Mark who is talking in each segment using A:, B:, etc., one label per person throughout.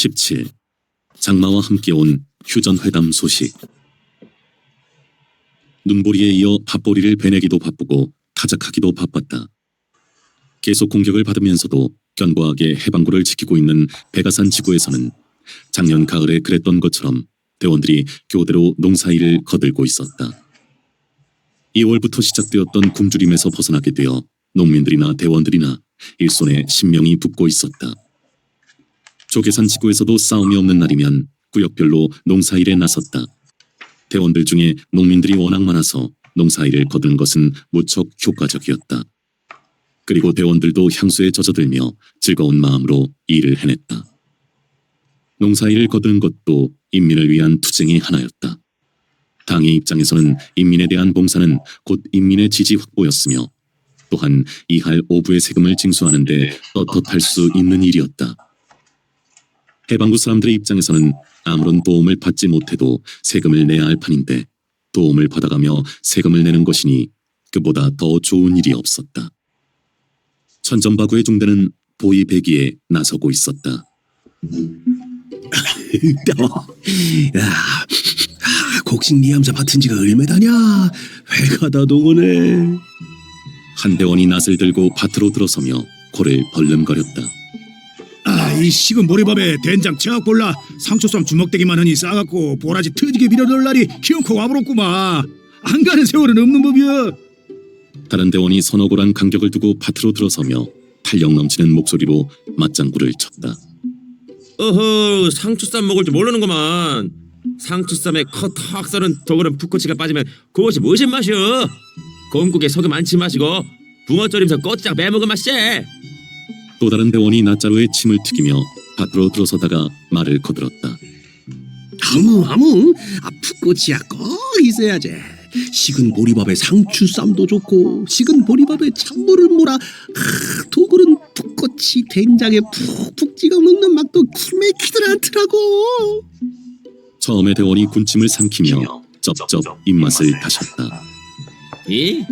A: 17. 장마와 함께 온 휴전회담 소식. 눈보리에 이어 밭보리를 베내기도 바쁘고 타작하기도 바빴다. 계속 공격을 받으면서도 견고하게 해방구를 지키고 있는 백아산 지구에서는 작년 가을에 그랬던 것처럼 대원들이 교대로 농사일을 거들고 있었다. 2월부터 시작되었던 굶주림에서 벗어나게 되어 농민들이나 대원들이나 일손에 신명이 붙고 있었다. 조계산 지구에서도 싸움이 없는 날이면 구역별로 농사일에 나섰다. 대원들 중에 농민들이 워낙 많아서 농사일을 거두는 것은 무척 효과적이었다. 그리고 대원들도 향수에 젖어들며 즐거운 마음으로 일을 해냈다. 농사일을 거두는 것도 인민을 위한 투쟁의 하나였다. 당의 입장에서는 인민에 대한 봉사는 곧 인민의 지지 확보였으며 또한 이할 오부의 세금을 징수하는 데 떳떳할 수 있는 일이었다. 해방구 사람들의 입장에서는 아무런 도움을 받지 못해도 세금을 내야 할 판인데 도움을 받아가며 세금을 내는 것이니 그보다 더 좋은 일이 없었다. 천전바구의 중대는 보이배기에 나서고 있었다.
B: 곡식 니암사 맡은 지가 얼마다냐? 회가 다 동원해.
A: 한 대원이 낫을 들고 밭으로 들어서며 코를 벌름거렸다.
C: 이 식은 보리밥에 된장 척 볼라 상추쌈 주먹대기만 하니 싸갖고 보라지 터지게 밀어넣을 날이 기어코 와버렸구만. 안 가는 세월은 없는 법이야.
A: 다른 대원이 선호고란 간격을 두고 밭으로 들어서며 탄력 넘치는 목소리로 맞장구를 쳤다.
D: 어허, 상추쌈 먹을 줄 모르는구만. 상추쌈에 컷 썰은 도그런 풋고치가 빠지면 그것이 무슨 맛이여? 건국에 소금 안 친 맛이고 붕어조림서 꼬치장 매먹은 맛이지.
A: 또 다른 대원이 낫자루에 침을 튀기며 밭으로 들어서다가 말을 거들었다.
B: 아무 풋고치야 꼭 있어야지. 식은 보리밥에 상추쌈도 좋고 식은 보리밥에 찬물을 몰아 도그른 풋고치 된장에 푹푹 찍어 먹는 맛도 기맥히들 않더라고.
A: 처음에 대원이 군침을 삼키며 쩝쩝 입맛을 다셨다.
D: 이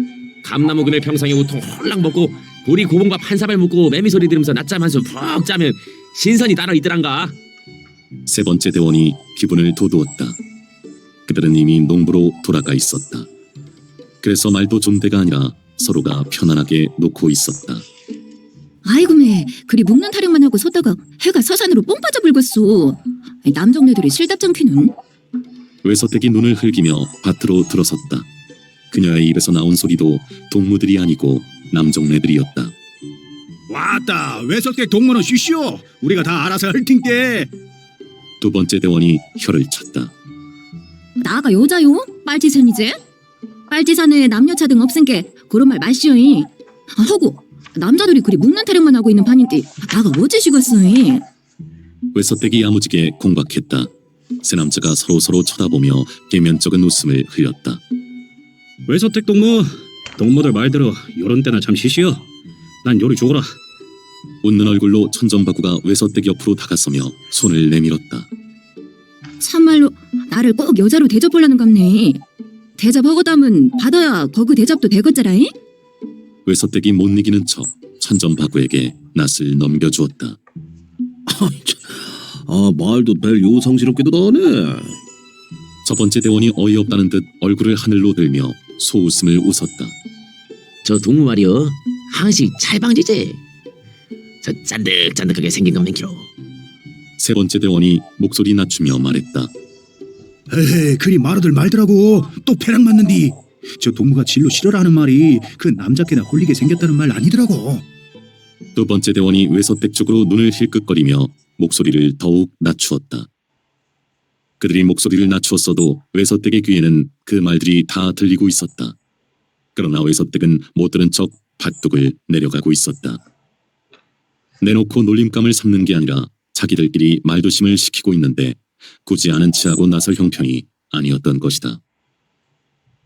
D: 감나무 그늘 평상에 우통 홀랑 먹고 보리 고봉밥 한 사발 먹고 매미소리 들으면서 낮잠 한숨 푹 자면 신선이 따로 있더란가.
A: 세 번째 대원이 기분을 돋우었다. 그들은 이미 농부로 돌아가 있었다. 그래서 말도 존대가 아니라 서로가 편안하게 놓고 있었다.
E: 아이고매, 그리 묵는 타령만 하고 서다가 해가 서산으로 뽕 빠져 불겠소. 남정네들이 실답잖기는.
A: 외서택이 눈을 흘기며 밭으로 들어섰다. 그녀의 입에서 나온 소리도 동무들이 아니고 남정네들이었다.
C: 왔다. 외석댁 동무는 쉬쉬오. 우리가 다 알아서 할 텐께.
A: 두 번째 대원이 혀를 찼다.
E: 나가 여자요? 빨지산이제? 빨지산에 남녀차 등 없은게 그런 말 마시오이. 하고 남자들이 그리 묵는 타령만 하고 있는 판인데 나가 어찌시겠소이.
A: 외서택이 야무지게 공박했다. 세 남자가 서로 쳐다보며 계면적은 웃음을 흘렸다.
F: 외서택 동무들 말대로 요런 때나 참 쉬쉬어. 난 요리 죽어라.
A: 웃는 얼굴로 천전바구가 외서택 옆으로 다가서며 손을 내밀었다.
E: 참말로 나를 꼭 여자로 대접하려는 갑네. 대접하고담은 받아야 거그 대접도 되겠자라이?
A: 외서택이 못 이기는 척 천전바구에게 낫을 넘겨주었다.
B: 말도 별 요상스럽게도 하네.
A: 첫 번째 대원이 어이없다는 듯 얼굴을 하늘로 들며 소웃음을 웃었다.
D: 저 동무 말이여 항시 찰방지제. 저 짠득짠득하게 생긴 놈는 기로.
A: 세 번째 대원이 목소리 낮추며 말했다.
C: 에이, 그리 말아들 말더라고. 또 패락 맞는디. 저 동무가 진로 싫어라는 말이 그 남자께나 홀리게 생겼다는 말 아니더라고.
A: 두 번째 대원이 외서택 쪽으로 눈을 힐끗거리며 목소리를 더욱 낮추었다. 그들이 목소리를 낮추었어도 외서택의 귀에는 그 말들이 다 들리고 있었다. 그러나 외서택은 못 들은 척 밭둑을 내려가고 있었다. 내놓고 놀림감을 삼는 게 아니라 자기들끼리 말조심을 시키고 있는데 굳이 아는 체하고 나설 형편이 아니었던 것이다.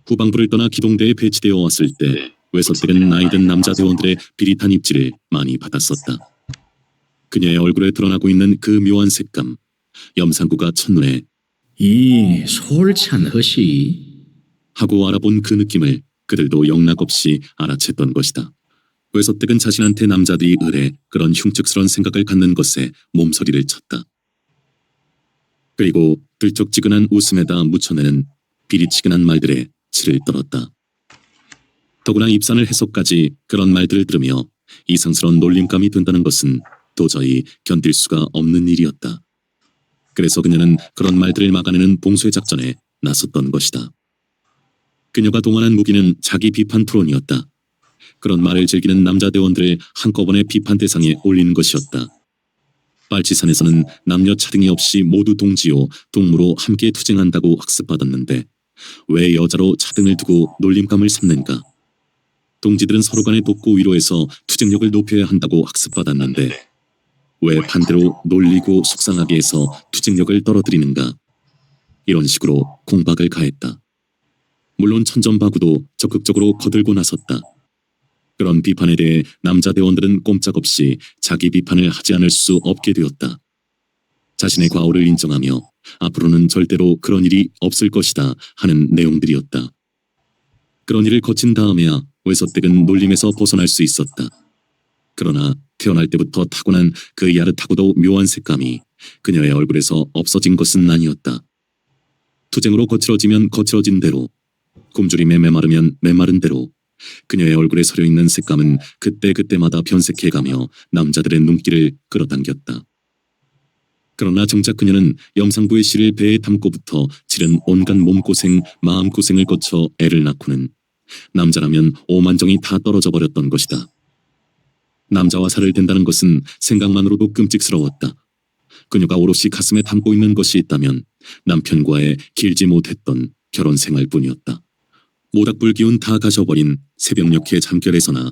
A: 후방부를 떠나 기동대에 배치되어 왔을 때 외서택은 나이든 남자 대원들의 비릿한 입질을 많이 받았었다. 그녀의 얼굴에 드러나고 있는 그 묘한 색감, 염상구가 첫눈에
F: 이 솔찬 허시
A: 하고 알아본 그 느낌을 그들도 영락없이 알아챘던 것이다. 외서택은 자신한테 남자들이 의뢰 그런 흉측스러운 생각을 갖는 것에 몸서리를 쳤다. 그리고 들쩍지근한 웃음에다 묻혀내는 비리치근한 말들에 치를 떨었다. 더구나 입산을 해서까지 그런 말들을 들으며 이상스러운 놀림감이 든다는 것은 도저히 견딜 수가 없는 일이었다. 그래서 그녀는 그런 말들을 막아내는 봉쇄 작전에 나섰던 것이다. 그녀가 동원한 무기는 자기 비판 토론이었다. 그런 말을 즐기는 남자 대원들을 한꺼번에 비판 대상에 올리는 것이었다. 빨치산에서는 남녀 차등이 없이 모두 동지요 동무로 함께 투쟁한다고 학습받았는데 왜 여자로 차등을 두고 놀림감을 삼는가? 동지들은 서로 간에 돕고 위로해서 투쟁력을 높여야 한다고 학습받았는데 왜 반대로 놀리고 속상하게 해서 투쟁력을 떨어뜨리는가? 이런 식으로 공박을 가했다. 물론 천전바구도 적극적으로 거들고 나섰다. 그런 비판에 대해 남자 대원들은 꼼짝없이 자기 비판을 하지 않을 수 없게 되었다. 자신의 과오를 인정하며 앞으로는 절대로 그런 일이 없을 것이다 하는 내용들이었다. 그런 일을 거친 다음에야 외서댁은 놀림에서 벗어날 수 있었다. 그러나 태어날 때부터 타고난 그 야릇하고도 묘한 색감이 그녀의 얼굴에서 없어진 것은 아니었다. 투쟁으로 거칠어지면 거칠어진 대로, 굶주림에 메마르면 메마른 대로 그녀의 얼굴에 서려있는 색감은 그때그때마다 변색해가며 남자들의 눈길을 끌어당겼다. 그러나 정작 그녀는 염상부의 씨를 배에 담고부터 치른 온갖 몸고생, 마음고생을 거쳐 애를 낳고는 남자라면 오만정이 다 떨어져 버렸던 것이다. 남자와 살을 댄다는 것은 생각만으로도 끔찍스러웠다. 그녀가 오롯이 가슴에 담고 있는 것이 있다면 남편과의 길지 못했던 결혼 생활뿐이었다. 모닥불 기운 다 가셔버린 새벽녘의 잠결에서나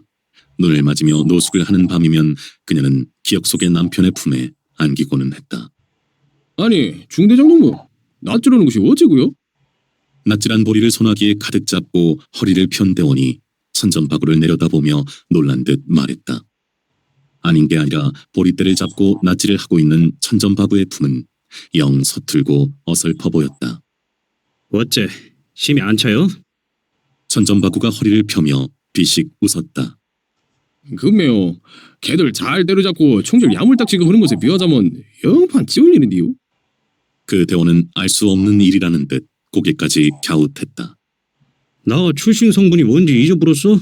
A: 눈을 맞으며 노숙을 하는 밤이면 그녀는 기억 속의 남편의 품에 안기고는 했다.
G: 아니 중대장 동무 낯주려는 것이 어째고요?
A: 낯질한 보리를 소나기에 가득 잡고 허리를 편 대원이 천전바구를 내려다보며 놀란 듯 말했다. 아닌 게 아니라 보리대를 잡고 낯질을 하고 있는 천전바구의 품은 영 서툴고 어설퍼 보였다.
F: 어째 심이 안 차요?
A: 천전바구가 허리를 펴며 비식 웃었다.
G: 금매요. 걔들 잘 때려잡고 총질 야물딱지가 하는 것에 비하자면 영판 찌울리는디요.
A: 그 대원은 알 수 없는 일이라는 듯 고개까지 갸웃했다.
F: 나 출신 성분이 뭔지 잊어버렸어?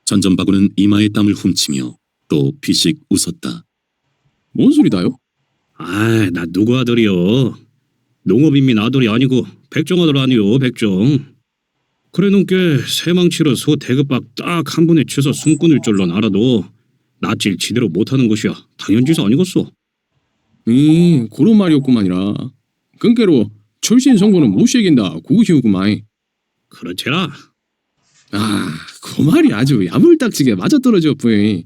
A: 천전바구는 이마에 땀을 훔치며 또 비식 웃었다.
G: 뭔 소리다요?
F: 아, 나 누구 아들이여? 농업인민 아들이 아니고 백정 아들 아니요, 백정. 그래 놓게 새망치로 소 대급박 딱 한 번에 쳐서 숨꾼을 줄론 알아도 낯질 지대로 못하는 것이야 당연지사 아니겠소?
G: 그런 말이었구만이라. 끈께로 출신 성분은 못 새긴다 고우시우구만.
F: 그렇지라.
G: 그 말이 아주 야물딱지게 맞아떨어져 뿌이.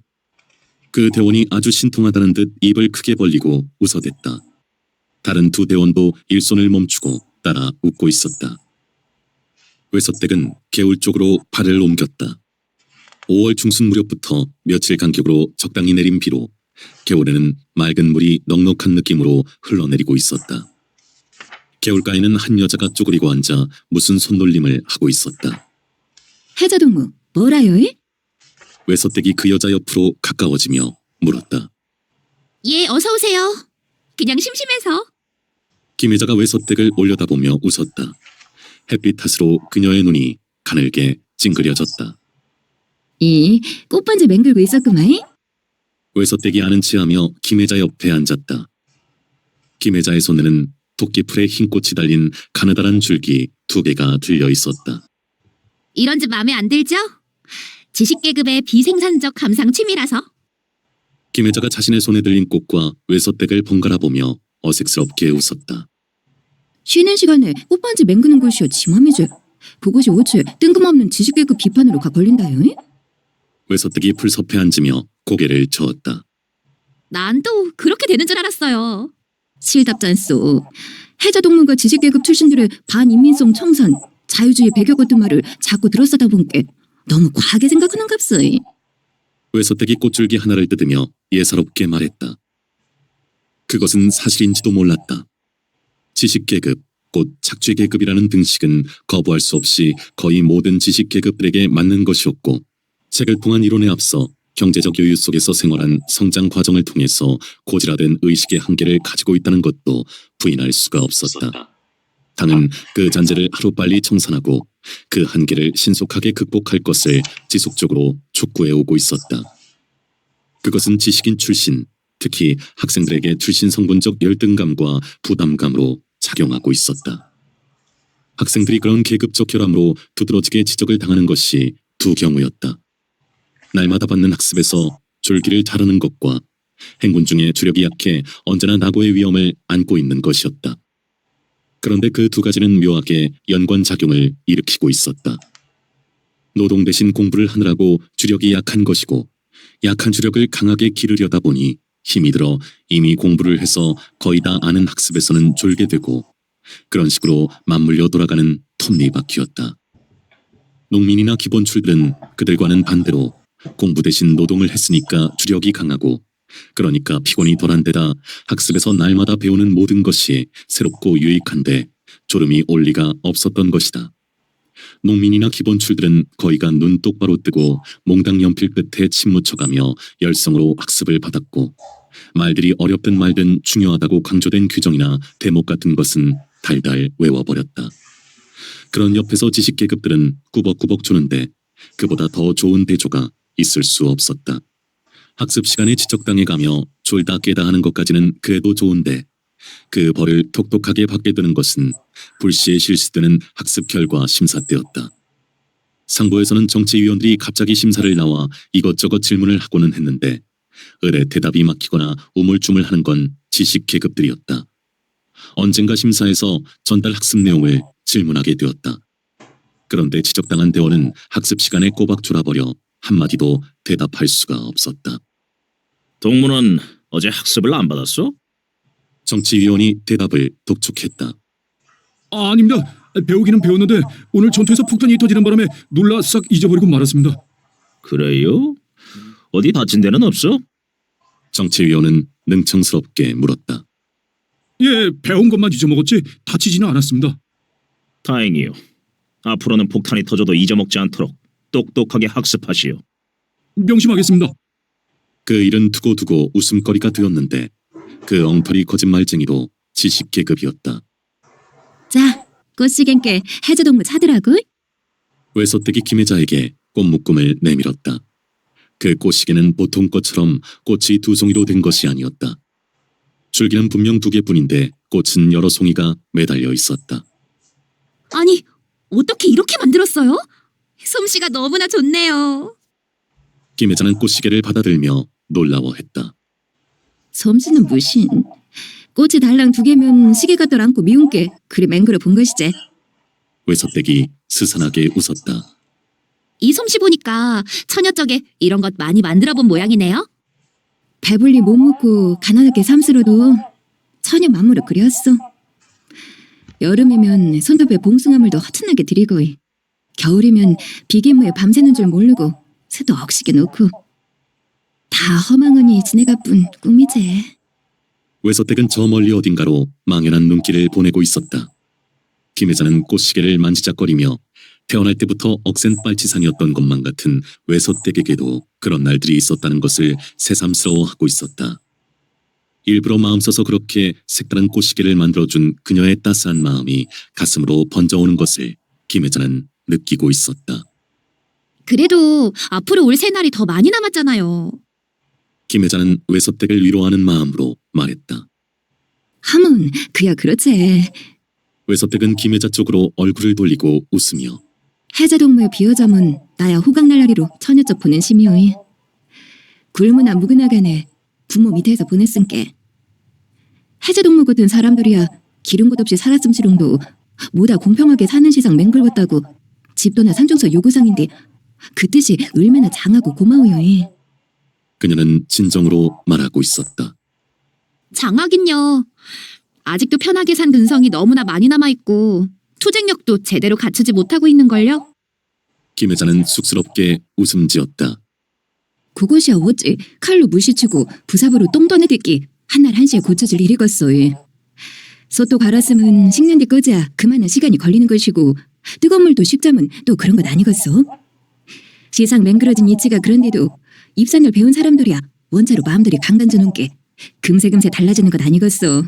A: 그 대원이 아주 신통하다는 듯 입을 크게 벌리고 웃어댔다. 다른 두 대원도 일손을 멈추고 따라 웃고 있었다. 외서댁은 개울 쪽으로 발을 옮겼다. 5월 중순 무렵부터 며칠 간격으로 적당히 내린 비로 개울에는 맑은 물이 넉넉한 느낌으로 흘러내리고 있었다. 개울가에는 한 여자가 쪼그리고 앉아 무슨 손놀림을 하고 있었다.
E: 해자동무 뭐라요?
A: 외서댁이 그 여자 옆으로 가까워지며 물었다.
E: 예, 어서 오세요. 그냥 심심해서.
A: 김혜자가 외서댁을 올려다보며 웃었다. 햇빛 탓으로 그녀의 눈이 가늘게 찡그려졌다.
E: 이 꽃반지 맹글고 있었구만.
A: 외서댁이 아는 체하며 김혜자 옆에 앉았다. 김혜자의 손에는 토끼풀에 흰 꽃이 달린 가느다란 줄기 2개가 들려 있었다.
E: 이런 집 마음에 안 들죠? 지식계급의 비생산적 감상 취미라서.
A: 김혜자가 자신의 손에 들린 꽃과 외서댁을 번갈아 보며 어색스럽게 웃었다.
E: 쉬는 시간에 꽃반지 맹그는 것이여 지맘이지. 그것이 어째 뜬금없는 지식계급 비판으로 가 걸린다요?
A: 외서댁이 풀섭에 앉으며 고개를 저었다.
E: 난 또 그렇게 되는 줄 알았어요. 실답잖소. 해자동문과 지식계급 출신들의 반인민성 청산, 자유주의 배교 같은 말을 자꾸 들었어다 본게 너무 과하게 생각하는 값어.
A: 외서댁이 꽃줄기 하나를 뜯으며 예사롭게 말했다. 그것은 사실인지도 몰랐다. 지식계급, 곧 착취계급이라는 등식은 거부할 수 없이 거의 모든 지식계급들에게 맞는 것이었고 책을 통한 이론에 앞서 경제적 여유 속에서 생활한 성장 과정을 통해서 고질화된 의식의 한계를 가지고 있다는 것도 부인할 수가 없었다. 당은 그 잔재를 하루빨리 청산하고 그 한계를 신속하게 극복할 것을 지속적으로 촉구해 오고 있었다. 그것은 지식인 출신, 특히 학생들에게 출신 성분적 열등감과 부담감으로 작용하고 있었다. 학생들이 그런 계급적 결함으로 두드러지게 지적을 당하는 것이 두 경우였다. 날마다 받는 학습에서 졸기를 자르는 것과 행군 중에 주력이 약해 언제나 낙오의 위험을 안고 있는 것이었다. 그런데 그 두 가지는 묘하게 연관작용을 일으키고 있었다. 노동 대신 공부를 하느라고 주력이 약한 것이고 약한 주력을 강하게 기르려다 보니 힘이 들어 이미 공부를 해서 거의 다 아는 학습에서는 졸게 되고 그런 식으로 맞물려 돌아가는 톱니바퀴였다. 농민이나 기본출들은 그들과는 반대로 공부 대신 노동을 했으니까 주력이 강하고 그러니까 피곤이 덜한 데다 학습에서 날마다 배우는 모든 것이 새롭고 유익한데 졸음이 올 리가 없었던 것이다. 농민이나 기본출들은 거의가 눈 똑바로 뜨고 몽당 연필 끝에 침 묻혀가며 열성으로 학습을 받았고 말들이 어렵든 말든 중요하다고 강조된 규정이나 대목 같은 것은 달달 외워버렸다. 그런 옆에서 지식계급들은 꾸벅꾸벅 조는데 그보다 더 좋은 대조가 있을 수 없었다. 학습 시간에 지적당해 가며 졸다 깨다 하는 것까지는 그래도 좋은데 그 벌을 톡톡하게 받게 되는 것은 불시에 실시되는 학습 결과 심사 때였다. 상부에서는 정치위원들이 갑자기 심사를 나와 이것저것 질문을 하고는 했는데 을에 대답이 막히거나 우물쭈물하는 건 지식계급들이었다. 언젠가 심사에서 전달 학습 내용을 질문하게 되었다. 그런데 지적당한 대원은 학습 시간에 꼬박 졸아버려 한마디도 대답할 수가 없었다.
H: 동문은 어제 학습을 안 받았어?
A: 정치위원이 대답을 독촉했다.
C: 아닙니다. 배우기는 배웠는데 오늘 전투에서 폭탄이 터지는 바람에 놀라 싹 잊어버리고 말았습니다.
H: 그래요? 어디 다친 데는 없어?
A: 정치위원은 능청스럽게 물었다.
C: 예, 배운 것만 잊어먹었지 다치지는 않았습니다.
H: 다행이요. 앞으로는 폭탄이 터져도 잊어먹지 않도록 똑똑하게 학습하시오.
C: 명심하겠습니다.
A: 그 일은 두고두고 웃음거리가 되었는데 그 엉터리 거짓말쟁이도 지식계급이었다.
E: 자, 꽃시갱께 해저동무 차더라고.
A: 외소떼기 김혜자에게 꽃묶음을 내밀었다. 그 꽃시계는 보통 것처럼 꽃이 두 송이로 된 것이 아니었다. 줄기는 분명 두 개뿐인데 꽃은 여러 송이가 매달려 있었다.
E: 아니, 어떻게 이렇게 만들었어요? 솜씨가 너무나 좋네요.
A: 김혜자는 꽃시계를 받아들며 놀라워했다.
E: 솜씨는 무신. 꽃이 달랑 두 개면 시계가 덜 않고 미운 게 그리 맹그러 본 것이지.
A: 외소떼기 스산하게 웃었다.
E: 이 솜씨 보니까 처녀 쪽에 이런 것 많이 만들어 본 모양이네요. 배불리 못 먹고 가난하게 삼스러도 처녀 만물을 그렸어. 여름이면 손톱에 봉숭아물도 허튼하게 들이고 겨울이면 비계무에 밤새는 줄 모르고 새도 억시게 놓고 다 허망하니 지내가뿐 꿈이지.
A: 외소댁은 저 멀리 어딘가로 망연한 눈길을 보내고 있었다. 김혜자는 꽃시계를 만지작거리며 태어날 때부터 억센 빨치산이었던 것만 같은 외소댁에게도 그런 날들이 있었다는 것을 새삼스러워하고 있었다. 일부러 마음 써서 그렇게 색다른 꽃시계를 만들어준 그녀의 따스한 마음이 가슴으로 번져오는 것을 김혜자는 느끼고 있었다.
E: 그래도 앞으로 올 새날이 더 많이 남았잖아요.
A: 김혜자는 외소댁을 위로하는 마음으로 말했다.
E: 하문, 그야 그렇지.
A: 외소댁은 김혜자 쪽으로 얼굴을 돌리고 웃으며
E: 해자동무의 비어점은 나야 호강날라리로 처녀 쪽 보낸 심이오이. 굶으나 묵으나간에 부모 밑에서 보냈은께. 해자동무 같은 사람들이야 기른 것 없이 살았음시롱도 뭐다 공평하게 사는 시상 맹글었다고 집도나 산중서 요구상인데 그 뜻이 얼마나 장하고 고마워요이.
A: 그녀는 진정으로 말하고 있었다.
E: 장하긴요. 아직도 편하게 산 근성이 너무나 많이 남아있고 투쟁력도 제대로 갖추지 못하고 있는걸요.
A: 김혜자는 쑥스럽게 웃음 지었다.
E: 그것이야 어찌 칼로 무시치고 부사부로 똥 떠내듣기 한날 한시에 고쳐질 일이겠소이. 솥도 갈았으면 식는 데 꺼져야 그만한 시간이 걸리는 것이고 뜨거운 물도 식자면 또 그런 것 아니겠소. 시상 맹그러진 이치가 그런데도 입산을 배운 사람들이야. 원자로 마음들이 강간져놓은 게 금세금세 달라지는 것 아니겠어.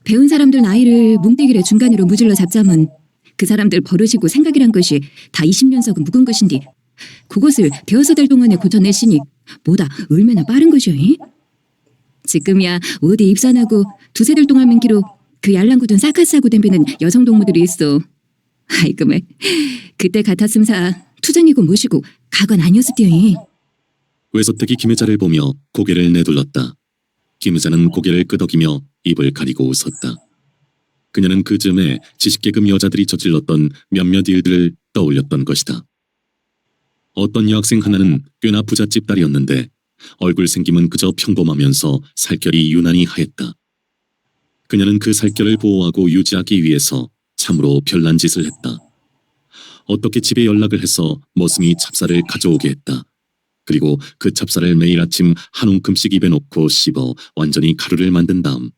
E: 배운 사람들 나이를 뭉대기를 중간으로 무질러 잡자면 그 사람들 버릇이고 생각이란 것이 다 20년 썩은 묵은 것인데 그것을 배워서 될 동안에 고쳐내시니 뭐다 얼마나 빠른 것이오. 지금이야 어디 입산하고 두세 달 동안 맨기로 그 yar랑구든 사카스하고 댐비는 여성 동무들이 있어. 아이금에 그때 같았음사 투정이고 무시고 가관 아니었을띠요.
A: 외소택이 김혜자를 보며 고개를 내둘렀다. 김혜자는 고개를 끄덕이며 입을 가리고 웃었다. 그녀는 그 즈음에 지식계급 여자들이 저질렀던 몇몇 일들을 떠올렸던 것이다. 어떤 여학생 하나는 꽤나 부잣집 딸이었는데 얼굴 생김은 그저 평범하면서 살결이 유난히 하였다. 그녀는 그 살결을 보호하고 유지하기 위해서 참으로 별난 짓을 했다. 어떻게 집에 연락을 해서 머슴이 찹쌀을 가져오게 했다. 그리고 그 찹쌀을 매일 아침 한 움큼씩 입에 넣고 씹어 완전히 가루를 만든 다음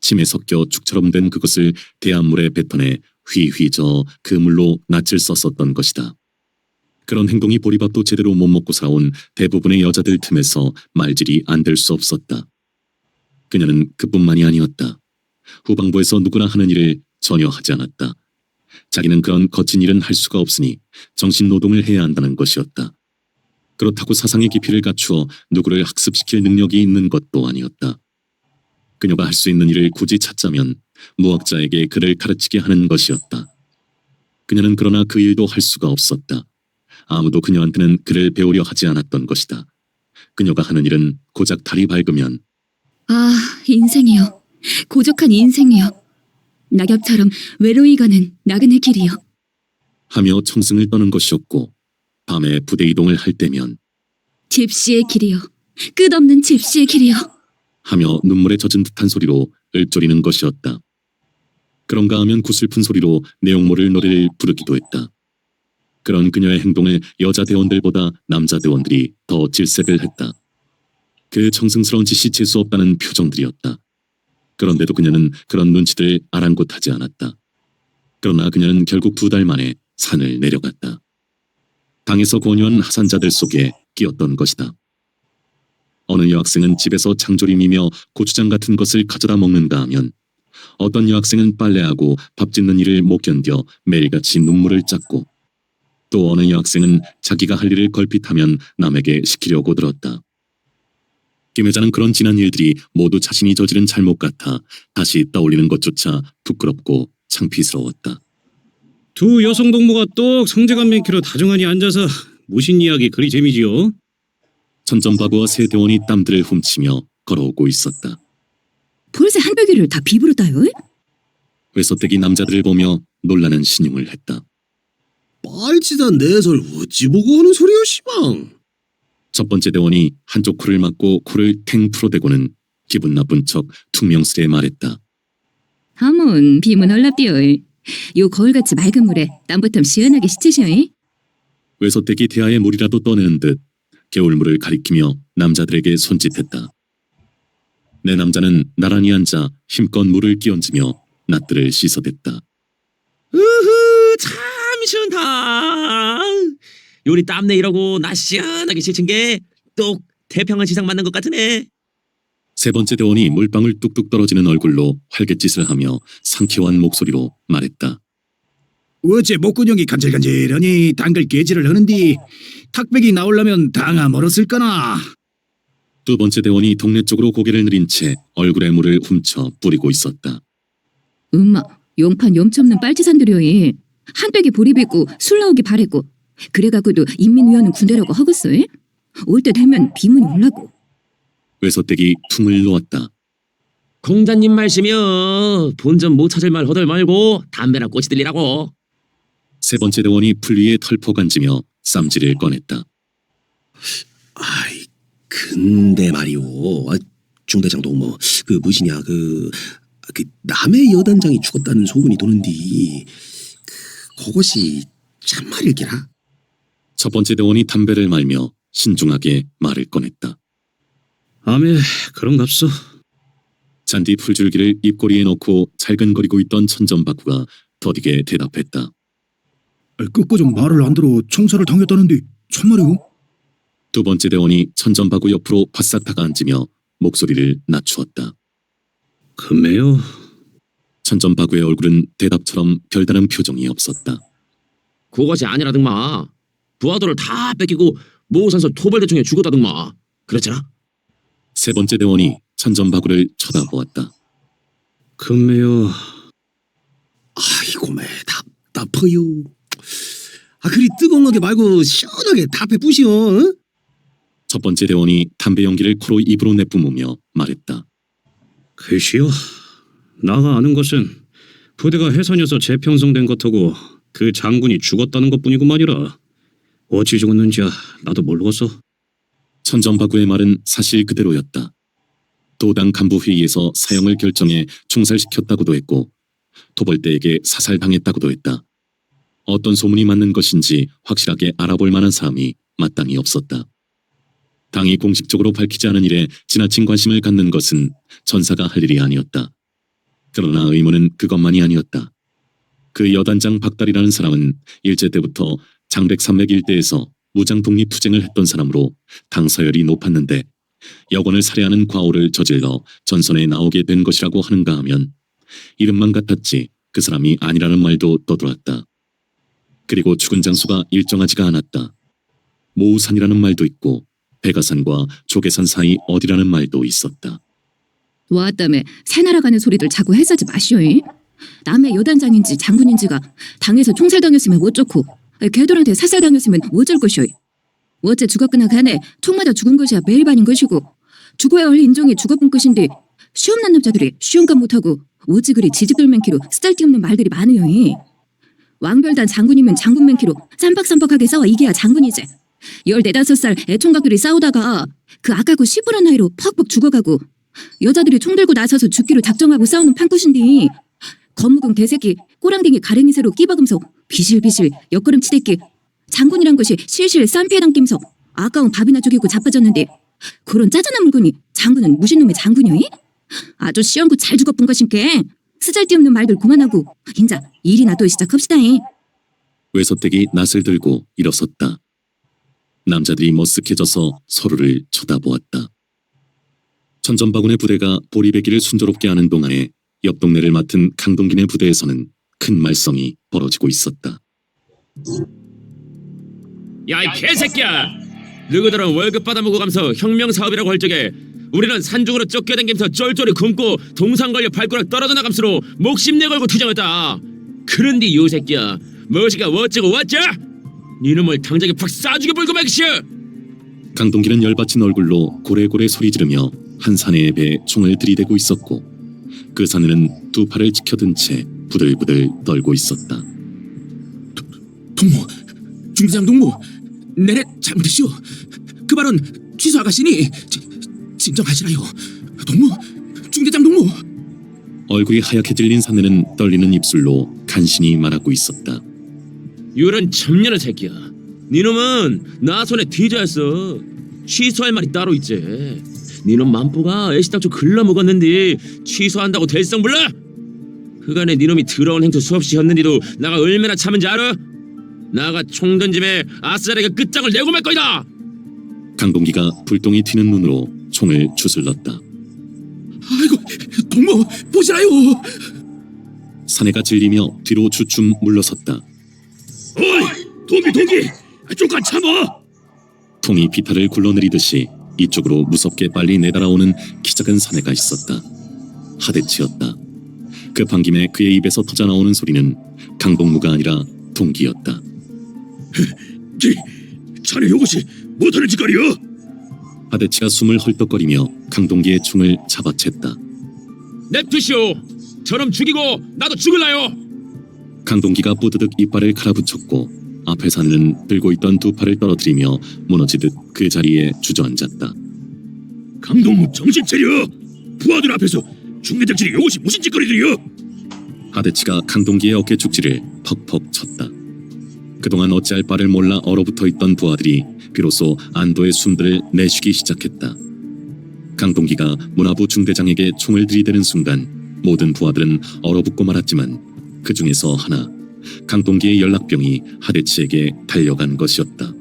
A: 침에 섞여 죽처럼 된 그것을 대합물에 뱉어내 휘휘 저어 그 물로 낯을 썼었던 것이다. 그런 행동이 보리밥도 제대로 못 먹고 살아온 대부분의 여자들 틈에서 말질이 안 될 수 없었다. 그녀는 그뿐만이 아니었다. 후방부에서 누구나 하는 일을 전혀 하지 않았다. 자기는 그런 거친 일은 할 수가 없으니 정신노동을 해야 한다는 것이었다. 그렇다고 사상의 깊이를 갖추어 누구를 학습시킬 능력이 있는 것도 아니었다. 그녀가 할 수 있는 일을 굳이 찾자면 무학자에게 그를 가르치게 하는 것이었다. 그녀는 그러나 그 일도 할 수가 없었다. 아무도 그녀한테는 그를 배우려 하지 않았던 것이다. 그녀가 하는 일은 고작 달이 밝으면
E: 아, 인생이요. 고적한 인생이요. 낙엽처럼 외로이 가는 나그네 길이요.
A: 하며 청승을 떠는 것이었고 밤에 부대 이동을 할 때면
E: 집시의 길이요. 끝없는 집시의 길이요.
A: 하며 눈물에 젖은 듯한 소리로 읊조리는 것이었다. 그런가 하면 구슬픈 소리로 내용 모를 노래를 부르기도 했다. 그런 그녀의 행동을 여자 대원들보다 남자 대원들이 더 질색을 했다. 그 청승스러운 짓이 재수 없다는 표정들이었다. 그런데도 그녀는 그런 눈치를 아랑곳하지 않았다. 그러나 그녀는 결국 2달 만에 산을 내려갔다. 당에서 권유한 하산자들 속에 끼었던 것이다. 어느 여학생은 집에서 장조림이며 고추장 같은 것을 가져다 먹는가 하면 어떤 여학생은 빨래하고 밥 짓는 일을 못 견뎌 매일같이 눈물을 짰고 또 어느 여학생은 자기가 할 일을 걸핏하면 남에게 시키려고 들었다. 김혜자는 그런 지난 일들이 모두 자신이 저지른 잘못 같아 다시 떠올리는 것조차 부끄럽고 창피스러웠다.
F: 두 여성 동무가 똑 성재간 맨키로 다정하니 앉아서 무슨 이야기 그리 재미지요?
A: 천전바구와 새 대원이 땀들을 훔치며 걸어오고 있었다.
E: 벌써 한 벽에를 다 비부르다요.
A: 회소댁이 남자들을 보며 놀라는 신용을 했다.
B: 빨치단 내설 어찌 보고 하는 소리여 시방.
A: 첫 번째 대원이 한쪽 코를 막고 코를 탱 풀어대고는 기분 나쁜 척 퉁명스레 말했다.
E: 하문 비문 얼랍디요. 요 거울같이 맑은 물에 땀부터 시원하게 씻으시오.
A: 외소댁이 대하에 물이라도 떠내는 듯 개울물을 가리키며 남자들에게 손짓했다. 내 남자는 나란히 앉아 힘껏 물을 끼얹으며 낫들을 씻어댔다.
D: 으흐 참 시원다. 요리 땀내 이러고 나 시원하게 씻은 게 똑 태평한 지상 맞는 것 같으네.
A: 세 번째 대원이 물방울 뚝뚝 떨어지는 얼굴로 활갯짓을 하며 상쾌한 목소리로 말했다.
C: 어째 목근육이 간질간질하니 당글 깨질을 하는디 탁백이 나오려면 당아 멀었을까나.
A: 두 번째 대원이 동네 쪽으로 고개를 내린 채 얼굴에 물을 훔쳐 뿌리고 있었다.
E: 엄마, 용판 염치 없는 빨치산들이요. 한백이 보리비고 술 나오기 바랬고 그래가고도 인민위원은 군대라고 하겠어. 올 때 되면 비문이 올라고.
A: 외소댁이 퉁을 놓았다.
D: 공자님 말씀이여. 본전 못 찾을 말 허들 말고 담배나 꽃이 들리라고.
A: 세 번째 대원이 풀 위에 털포 간지며 쌈지를 꺼냈다.
B: 아이 근데 말이오. 중대장 동무 그 무시냐 그 남의 여단장이 죽었다는 소문이 도는디 그것이 참말일기라.
A: 첫 번째 대원이 담배를 말며 신중하게 말을 꺼냈다.
F: 아메 그런갑소.
A: 잔디 풀줄기를 입꼬리에 넣고 잘근거리고 있던 천전박구가 더디게 대답했다.
C: 끝까지 말을 안 들어 청사를 당했다는데 참말이오?
A: 두 번째 대원이 천전바구 옆으로 바싹 다가앉으며 목소리를 낮추었다.
F: 금매요.
A: 천전바구의 얼굴은 대답처럼 별다른 표정이 없었다.
D: 그것이 아니라등마. 부하들을 다 뺏기고 모산서 토벌대총에 죽었다등마. 그랬잖아.
A: 세 번째 대원이 천전바구를 쳐다보았다.
F: 금매요.
B: 아이고 매 답답해요. 그리 뜨거운하게 말고 시원하게 답해 부시오. 응?
A: 첫 번째 대원이 담배 연기를 코로 입으로 내뿜으며 말했다.
F: 글쎄요. 나가 아는 것은 부대가 해산해서 재편성된 것하고 그 장군이 죽었다는 것뿐이구만이라. 어찌 죽었는지야 나도 모르겠어.
A: 천전바구의 말은 사실 그대로였다. 도당 간부회의에서 사형을 결정해 총살시켰다고도 했고 토벌대에게 사살당했다고도 했다. 어떤 소문이 맞는 것인지 확실하게 알아볼 만한 사람이 마땅히 없었다. 당이 공식적으로 밝히지 않은 일에 지나친 관심을 갖는 것은 전사가 할 일이 아니었다. 그러나 의문은 그것만이 아니었다. 그 여단장 박달이라는 사람은 일제 때부터 장백산맥 일대에서 무장 독립투쟁을 했던 사람으로 당 서열이 높았는데 여권을 살해하는 과오를 저질러 전선에 나오게 된 것이라고 하는가 하면 이름만 같았지 그 사람이 아니라는 말도 떠돌았다. 그리고 죽은 장소가 일정하지가 않았다. 모우산이라는 말도 있고 백아산과 조계산 사이 어디라는 말도 있었다.
E: 와따매 새나라 가는 소리들 자꾸 해사지 마시오이. 남의 여단장인지 장군인지가 당에서 총살당했으면 어쩌고 걔들한테 사살당했으면 어쩔 것이오이. 어째 죽었거나 간에 총 맞아 죽은 것이야 매일반인 것이고 죽어야 할 인종이 죽어본 것인데 시험 난 남자들이 시험감 못하고 오지 그리 지지돌맨키로 쓰잘데없는 말들이 많으요이. 왕별단 장군이면 장군 맨키로 쌈박쌈박하게 싸워 이겨야 장군이지. 14~15살 애총각들이 싸우다가 그 아까고 시부란 나이로 퍽퍽 죽어가고 여자들이 총 들고 나서서 죽기로 작정하고 싸우는 판꾸신디 검무궁 대새끼 꼬랑댕이 가랭이새로 끼박음서 비실비실 옆걸음 치대끼 장군이란 것이 실실 쌈피에 담김서 아까운 밥이나 죽이고 자빠졌는데 그런 짜증난 물건이 장군은 무신놈의 장군이오이? 아주 시험구 잘 죽어본 것인께 쓰잘데없는 말들 그만하고 인자 일이나 또 시작합시다잉.
A: 외서댁이 낫을 들고 일어섰다. 남자들이 머쓱해져서 서로를 쳐다보았다. 천전바군의 부대가 보리배기를 순조롭게 하는 동안에 옆 동네를 맡은 강동긴의 부대에서는 큰 말썽이 벌어지고 있었다.
D: 야, 이 개새끼야! 너희들은 월급 받아먹고 가면서 혁명사업이라고 할 적에 우리는 산중으로 쫓겨다니면서 쫄쫄이 굶고 동상 걸려 발가락 떨어져 나감수로 목심내 걸고 투쟁했다. 그런데 요 새끼야 무엇이가 어쩌고 어쩌? 니놈을 당장에 팍 쏴주게 불고 말기시오.
A: 강동기는 열받친 얼굴로 고래고래 소리 지르며 한 사내의 배에 총을 들이대고 있었고 그 사내는 두 팔을 치켜든 채 부들부들 떨고 있었다.
C: 동무, 중대장 동무, 내래 잘못했시오. 그 발언 취소하가시니 진정하시라요. 동무, 중대장 동무.
A: 얼굴이 하얗게 질린 사내는 떨리는 입술로 간신히 말하고 있었다.
D: 이런 첩년의 새끼야. 니놈은 나 손에 뒤져야 했어. 취소할 말이 따로 있지. 니놈 만보가 애시당초 글러먹었는데 취소한다고 될성 불러? 그간에 니놈이 더러운 행태 수없이 했는데도 나가 얼마나 참은지 알아? 나가 총 던짐에 아싸리가 끝장을 내고 말 거이다.
A: 강동기가 불똥이 튀는 눈으로 총을 추슬렀다.
C: 아이고, 동무 보시라요.
A: 사내가 질리며 뒤로 주춤 물러섰다.
C: 어이, 동기, 좀만 참아.
A: 통이 비탈을 굴러내리듯이 이쪽으로 무섭게 빨리 내달아오는 키 작은 사내가 있었다. 하대치였다. 급한 김에 그의 입에서 터져나오는 소리는 강동무가 아니라 동기였다.
C: 자네 이것이 못하는 짓거리여?
A: 하대치가 숨을 헐떡거리며 강동기의 총을 잡아챘다.
D: 냅두시오. 저놈 죽이고 나도 죽을라요.
A: 강동기가 뿌드득 이빨을 갈아붙였고 앞에 사내는 들고 있던 두 팔을 떨어뜨리며 무너지듯 그 자리에 주저앉았다.
C: 강동무 정신 차려. 부하들 앞에서 중대장질이 이것이 무슨 짓거리들이여?
A: 하대치가 강동기의 어깨 축지를 퍽퍽 쳤다. 그동안 어찌할 바를 몰라 얼어붙어 있던 부하들이 비로소 안도의 숨들을 내쉬기 시작했다. 강동기가 문화부 중대장에게 총을 들이대는 순간 모든 부하들은 얼어붙고 말았지만 그 중에서 하나, 강동기의 연락병이 하대치에게 달려간 것이었다.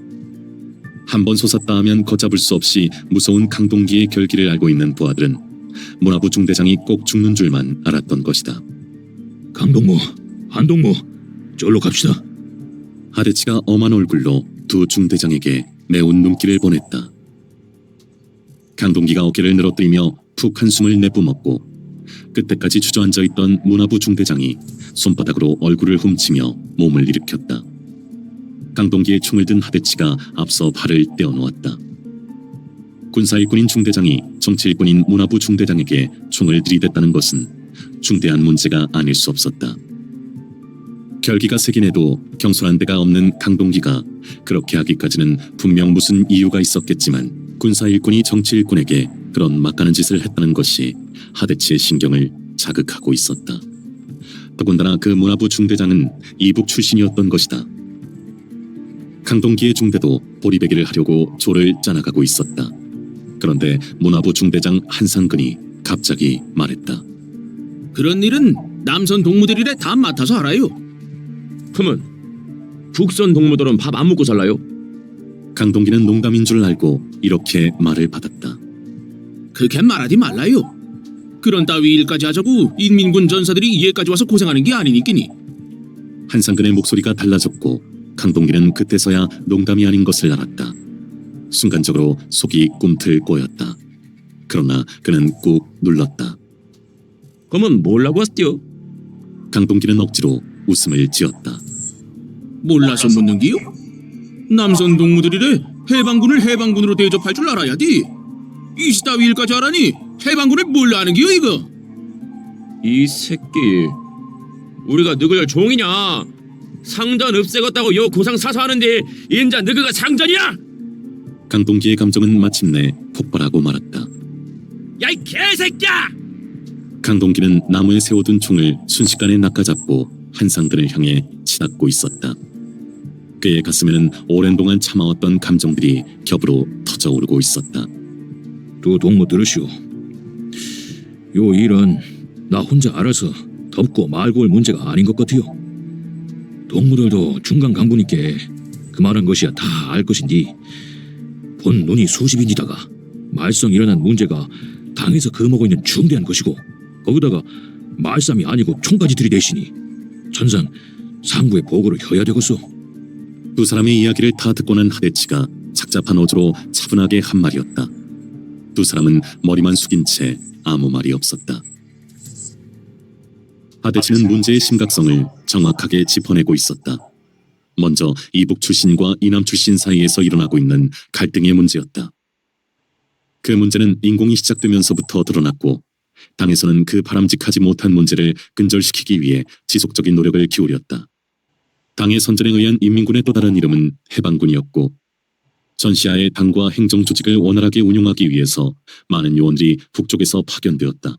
A: 한 번 솟았다 하면 걷잡을 수 없이 무서운 강동기의 결기를 알고 있는 부하들은 문화부 중대장이 꼭 죽는 줄만 알았던 것이다.
H: 강동무, 한동무, 절로 갑시다.
A: 하대치가 엄한 얼굴로 두 중대장에게 매운 눈길을 보냈다. 강동기가 어깨를 늘어뜨리며 푹 한숨을 내뿜었고 그때까지 주저앉아 있던 문화부 중대장이 손바닥으로 얼굴을 훔치며 몸을 일으켰다. 강동기의 총을 든 하대치가 앞서 발을 떼어놓았다. 군사일꾼인 중대장이 정치일꾼인 문화부 중대장에게 총을 들이댔다는 것은 중대한 문제가 아닐 수 없었다. 결기가 세긴 해도 경솔한 데가 없는 강동기가 그렇게 하기까지는 분명 무슨 이유가 있었겠지만 군사일꾼이 정치일꾼에게 그런 막가는 짓을 했다는 것이 하대치의 신경을 자극하고 있었다. 더군다나 그 문화부 중대장은 이북 출신이었던 것이다. 강동기의 중대도 보리배기를 하려고 조를 짜나가고 있었다. 그런데 문화부 중대장 한상근이 갑자기 말했다.
G: 그런 일은 남선 동무들이래 다 맡아서 알아요.
D: 그러면 북선 동무들은 밥 안 먹고 살라요?
A: 강동기는 농담인 줄 알고 이렇게 말을 받았다.
G: 그렇게 말하지 말라요. 그런 따위 일까지 하자고 인민군 전사들이 이해까지 와서 고생하는 게 아니니끼니.
A: 한상근의 목소리가 달라졌고 강동기는 그때서야 농담이 아닌 것을 알았다. 순간적으로 속이 꿈틀 꼬였다. 그러나 그는 꾹 눌렀다.
D: 그러면 뭘라고 했디요?
A: 강동기는 억지로 웃음을 지었다.
G: 몰라서 묻는 기요? 남선 동무들이래 해방군을 해방군으로 대접할 줄 알아야지. 이시따위 일까지 하라니 해방군을 뭘 아는 기요 이거?
D: 이 새끼, 우리가 너희들 종이냐? 상전 없애겠다고 요 고상 사서하는데 인자 너희가 상전이야?
A: 강동기의 감정은 마침내 폭발하고 말았다.
D: 야 이 개새끼야!
A: 강동기는 나무에 세워둔 총을 순식간에 낚아잡고 한상근을 향해 치닫고 있었다. 그의 가슴에는 오랜 동안 참아왔던 감정들이 겹으로 터져오르고 있었다.
H: 두 동무 들으시오. 요 일은 나 혼자 알아서 덮고 말고 올 문제가 아닌 것 같아요. 동무들도 중간 간부니께 그 말한 것이야 다 알 것인지 본 눈이 수십인지다가 말썽 일어난 문제가 당에서 거머고 있는 중대한 것이고 거기다가 말싸움이 아니고 총까지 들이대시니 전상 상부에 보고를 해야 되겠소.
A: 두 사람의 이야기를 다 듣고 난 하대치가 착잡한 어조로 차분하게 한 말이었다. 두 사람은 머리만 숙인 채 아무 말이 없었다. 하대치는 문제의 심각성을 정확하게 짚어내고 있었다. 먼저 이북 출신과 이남 출신 사이에서 일어나고 있는 갈등의 문제였다. 그 문제는 인공이 시작되면서부터 드러났고 당에서는 그 바람직하지 못한 문제를 근절시키기 위해 지속적인 노력을 기울였다. 당의 선전에 의한 인민군의 또 다른 이름은 해방군이었고 전시하의 당과 행정 조직을 원활하게 운용하기 위해서 많은 요원들이 북쪽에서 파견되었다.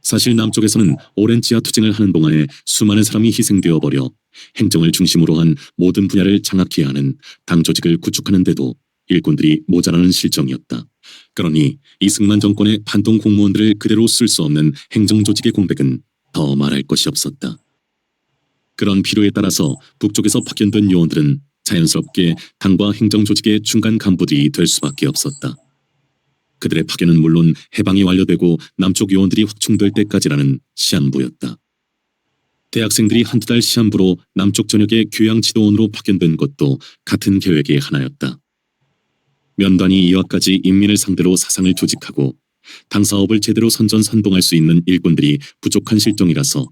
A: 사실 남쪽에서는 오랜 지하 투쟁을 하는 동안에 수많은 사람이 희생되어 버려 행정을 중심으로 한 모든 분야를 장악해야 하는 당 조직을 구축하는 데도 일꾼들이 모자라는 실정이었다. 그러니 이승만 정권의 반동 공무원들을 그대로 쓸 수 없는 행정 조직의 공백은 더 말할 것이 없었다. 그런 필요에 따라서 북쪽에서 파견된 요원들은 자연스럽게 당과 행정 조직의 중간 간부들이 될 수밖에 없었다. 그들의 파견은 물론 해방이 완료되고 남쪽 요원들이 확충될 때까지라는 시한부였다. 대학생들이 한두 달 시한부로 남쪽 전역의 교양 지도원으로 파견된 것도 같은 계획의 하나였다. 면단이 이와까지 인민을 상대로 사상을 조직하고 당 사업을 제대로 선전선동할 수 있는 일꾼들이 부족한 실정이라서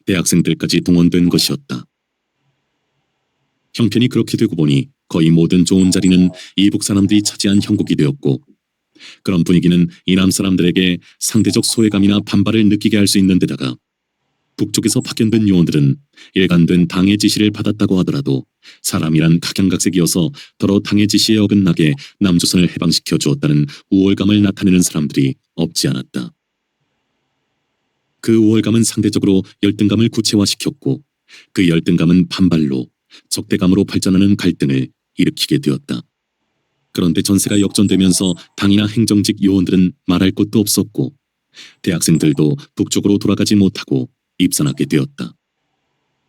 A: 대학생들까지 동원된 것이었다. 형편이 그렇게 되고 보니 거의 모든 좋은 자리는 이북 사람들이 차지한 형국이 되었고 그런 분위기는 이남 사람들에게 상대적 소외감이나 반발을 느끼게 할 수 있는 데다가 북쪽에서 파견된 요원들은 일관된 당의 지시를 받았다고 하더라도 사람이란 각양각색이어서 더러 당의 지시에 어긋나게 남조선을 해방시켜 주었다는 우월감을 나타내는 사람들이 없지 않았다. 그 우월감은 상대적으로 열등감을 구체화시켰고 그 열등감은 반발로 적대감으로 발전하는 갈등을 일으키게 되었다. 그런데 전세가 역전되면서 당이나 행정직 요원들은 말할 것도 없었고 대학생들도 북쪽으로 돌아가지 못하고 입산하게 되었다.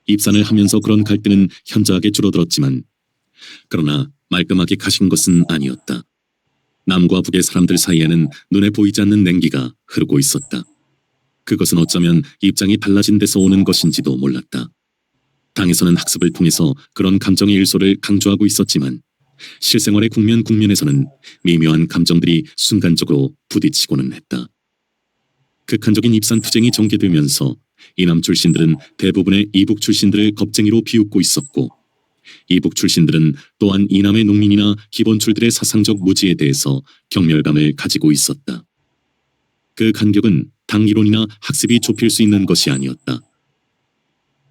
A: 입산을 하면서 그런 갈등은 현저하게 줄어들었지만 그러나 말끔하게 가신 것은 아니었다. 남과 북의 사람들 사이에는 눈에 보이지 않는 냉기가 흐르고 있었다. 그것은 어쩌면 입장이 달라진 데서 오는 것인지도 몰랐다. 당에서는 학습을 통해서 그런 감정의 일소를 강조하고 있었지만 실생활의 국면에서는 미묘한 감정들이 순간적으로 부딪히고는 했다. 극한적인 입산투쟁이 전개되면서 이남 출신들은 대부분의 이북 출신들을 겁쟁이로 비웃고 있었고 이북 출신들은 또한 이남의 농민이나 기본출들의 사상적 무지에 대해서 경멸감을 가지고 있었다. 그 간격은 당 이론이나 학습이 좁힐 수 있는 것이 아니었다.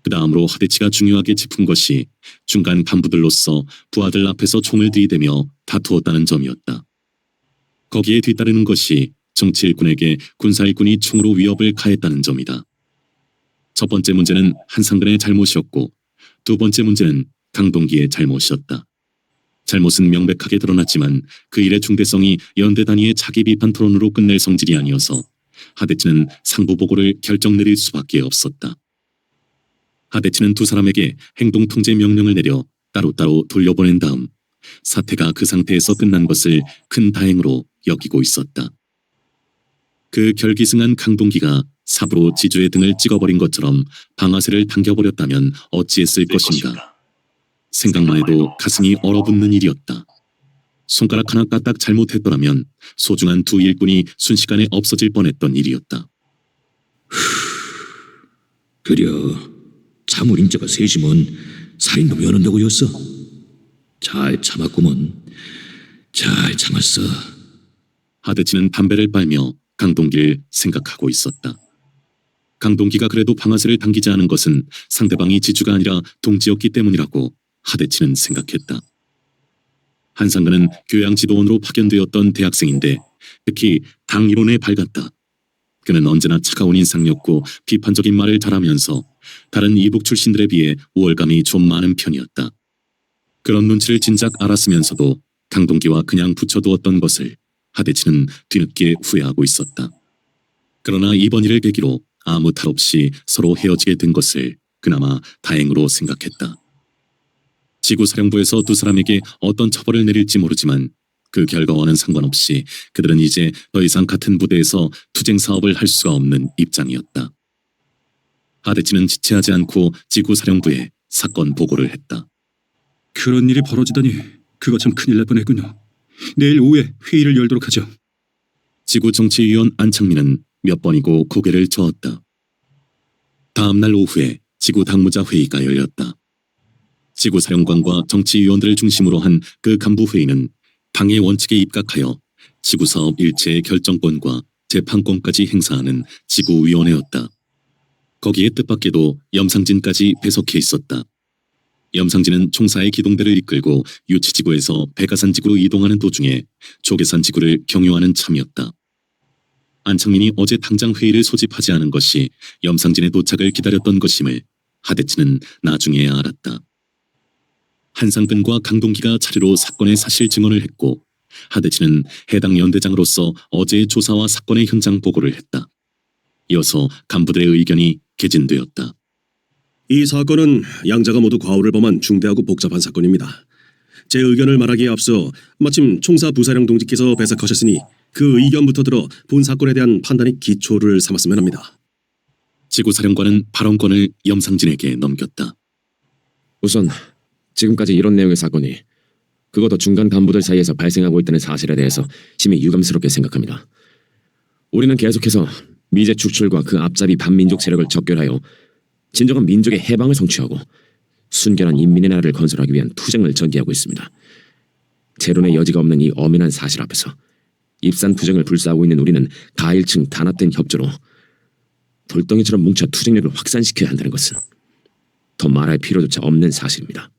A: 그 다음으로 하대치가 중요하게 짚은 것이 중간 간부들로서 부하들 앞에서 총을 들이대며 다투었다는 점이었다. 거기에 뒤따르는 것이 정치 일꾼에게 군사 일꾼이 총으로 위협을 가했다는 점이다. 첫 번째 문제는 한상근의 잘못이었고 두 번째 문제는 강동기의 잘못이었다. 잘못은 명백하게 드러났지만 그 일의 중대성이 연대 단위의 자기 비판 토론으로 끝낼 성질이 아니어서 하대치는 상부 보고를 결정 내릴 수밖에 없었다. 하대치는 두 사람에게 행동 통제 명령을 내려 따로따로 돌려보낸 다음 사태가 그 상태에서 끝난 것을 큰 다행으로 여기고 있었다. 그 결기승한 강동기가 삽으로 지주의 등을 찍어버린 것처럼 방아쇠를 당겨버렸다면 어찌했을 것인가. 생각만 해도 가슴이 얼어붙는 일이었다. 손가락 하나 까딱 잘못했더라면 소중한 두 일꾼이 순식간에 없어질 뻔했던 일이었다.
H: 그려 참을 인자가 셋이면 살인도 면한다고 였어. 잘 참았구먼. 잘 참았어.
A: 하대치는 담배를 빨며 강동기를 생각하고 있었다. 강동기가 그래도 방아쇠를 당기지 않은 것은 상대방이 지주가 아니라 동지였기 때문이라고 하대치는 생각했다. 한상근은 교양지도원으로 파견되었던 대학생인데 특히 당 이론에 밝았다. 그는 언제나 차가운 인상이었고 비판적인 말을 잘하면서 다른 이북 출신들에 비해 우월감이 좀 많은 편이었다. 그런 눈치를 진작 알았으면서도 강동기와 그냥 붙여두었던 것을 하대치는 뒤늦게 후회하고 있었다. 그러나 이번 일을 계기로 아무 탈 없이 서로 헤어지게 된 것을 그나마 다행으로 생각했다. 지구사령부에서 두 사람에게 어떤 처벌을 내릴지 모르지만 그 결과와는 상관없이 그들은 이제 더 이상 같은 부대에서 투쟁 사업을 할 수가 없는 입장이었다. 하대치는 지체하지 않고 지구사령부에 사건 보고를 했다.
C: 그런 일이 벌어지다니 그거 참 큰일 날 뻔했군요. 내일 오후에 회의를 열도록 하죠.
A: 지구정치위원 안창민은 몇 번이고 고개를 저었다. 다음 날 오후에 지구당무자 회의가 열렸다. 지구사령관과 정치위원들을 중심으로 한 그 간부회의는 당의 원칙에 입각하여 지구사업 일체의 결정권과 재판권까지 행사하는 지구위원회였다. 거기에 뜻밖에도 염상진까지 배석해 있었다. 염상진은 총사의 기동대를 이끌고 유치지구에서 백아산지구로 이동하는 도중에 조계산지구를 경유하는 참이었다. 안창민이 어제 당장 회의를 소집하지 않은 것이 염상진의 도착을 기다렸던 것임을 하대치는 나중에야 알았다. 한상근과 강동기가 자리로 사건의 사실 증언을 했고 하대치는 해당 연대장으로서 어제의 조사와 사건의 현장 보고를 했다. 이어서 간부들의 의견이 개진되었다.
B: 이 사건은 양자가 모두 과오를 범한 중대하고 복잡한 사건입니다. 제 의견을 말하기에 앞서 마침 총사 부사령 동지께서 배석하셨으니 그 의견부터 들어 본 사건에 대한 판단의 기초를 삼았으면 합니다.
A: 지구사령관은 발언권을 염상진에게 넘겼다.
D: 우선 지금까지 이런 내용의 사건이 그것도 중간 간부들 사이에서 발생하고 있다는 사실에 대해서 심히 유감스럽게 생각합니다. 우리는 계속해서 미제 축출과 그 앞잡이 반민족 세력을 적결하여 진정한 민족의 해방을 성취하고 순결한 인민의 나라를 건설하기 위한 투쟁을 전개하고 있습니다. 재론의 여지가 없는 이 엄연한 사실 앞에서 입산 투쟁을 불사하고 있는 우리는 가일층 단합된 협조로 돌덩이처럼 뭉쳐 투쟁력을 확산시켜야 한다는 것은 더 말할 필요조차 없는 사실입니다.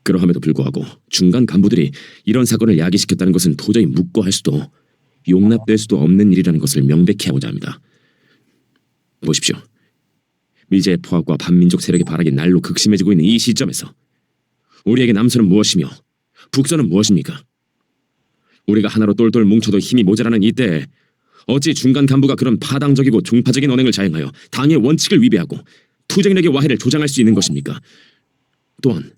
D: 그러함에도 불구하고 중간 간부들이 이런 사건을 야기시켰다는 것은 도저히 묵고할 수도 용납될 수도 없는 일이라는 것을 명백히 하고자 합니다. 보십시오. 미제의 포악과 반민족 세력의 발악이 날로 극심해지고 있는 이 시점에서 우리에게 남서는 무엇이며 북서는 무엇입니까? 우리가 하나로 똘똘 뭉쳐도 힘이 모자라는 이때에 어찌 중간 간부가 그런 파당적이고 종파적인 언행을 자행하여 당의 원칙을 위배하고 투쟁력의 와해를 조장할 수 있는 것입니까? 또한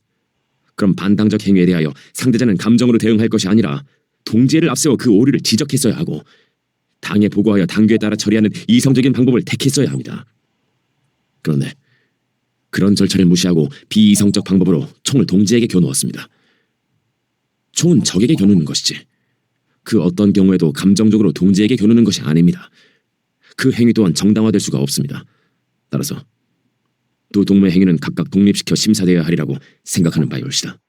D: 그럼 반당적 행위에 대하여 상대자는 감정으로 대응할 것이 아니라 동지애를 앞세워 그 오류를 지적했어야 하고 당에 보고하여 당규에 따라 처리하는 이성적인 방법을 택했어야 합니다. 그런데 그런 절차를 무시하고 비이성적 방법으로 총을 동지에게 겨누었습니다. 총은 적에게 겨누는 것이지 그 어떤 경우에도 감정적으로 동지에게 겨누는 것이 아닙니다. 그 행위 또한 정당화될 수가 없습니다. 따라서 두 동무의 행위는 각각 독립시켜 심사되어야 하리라고 생각하는 바이올시다.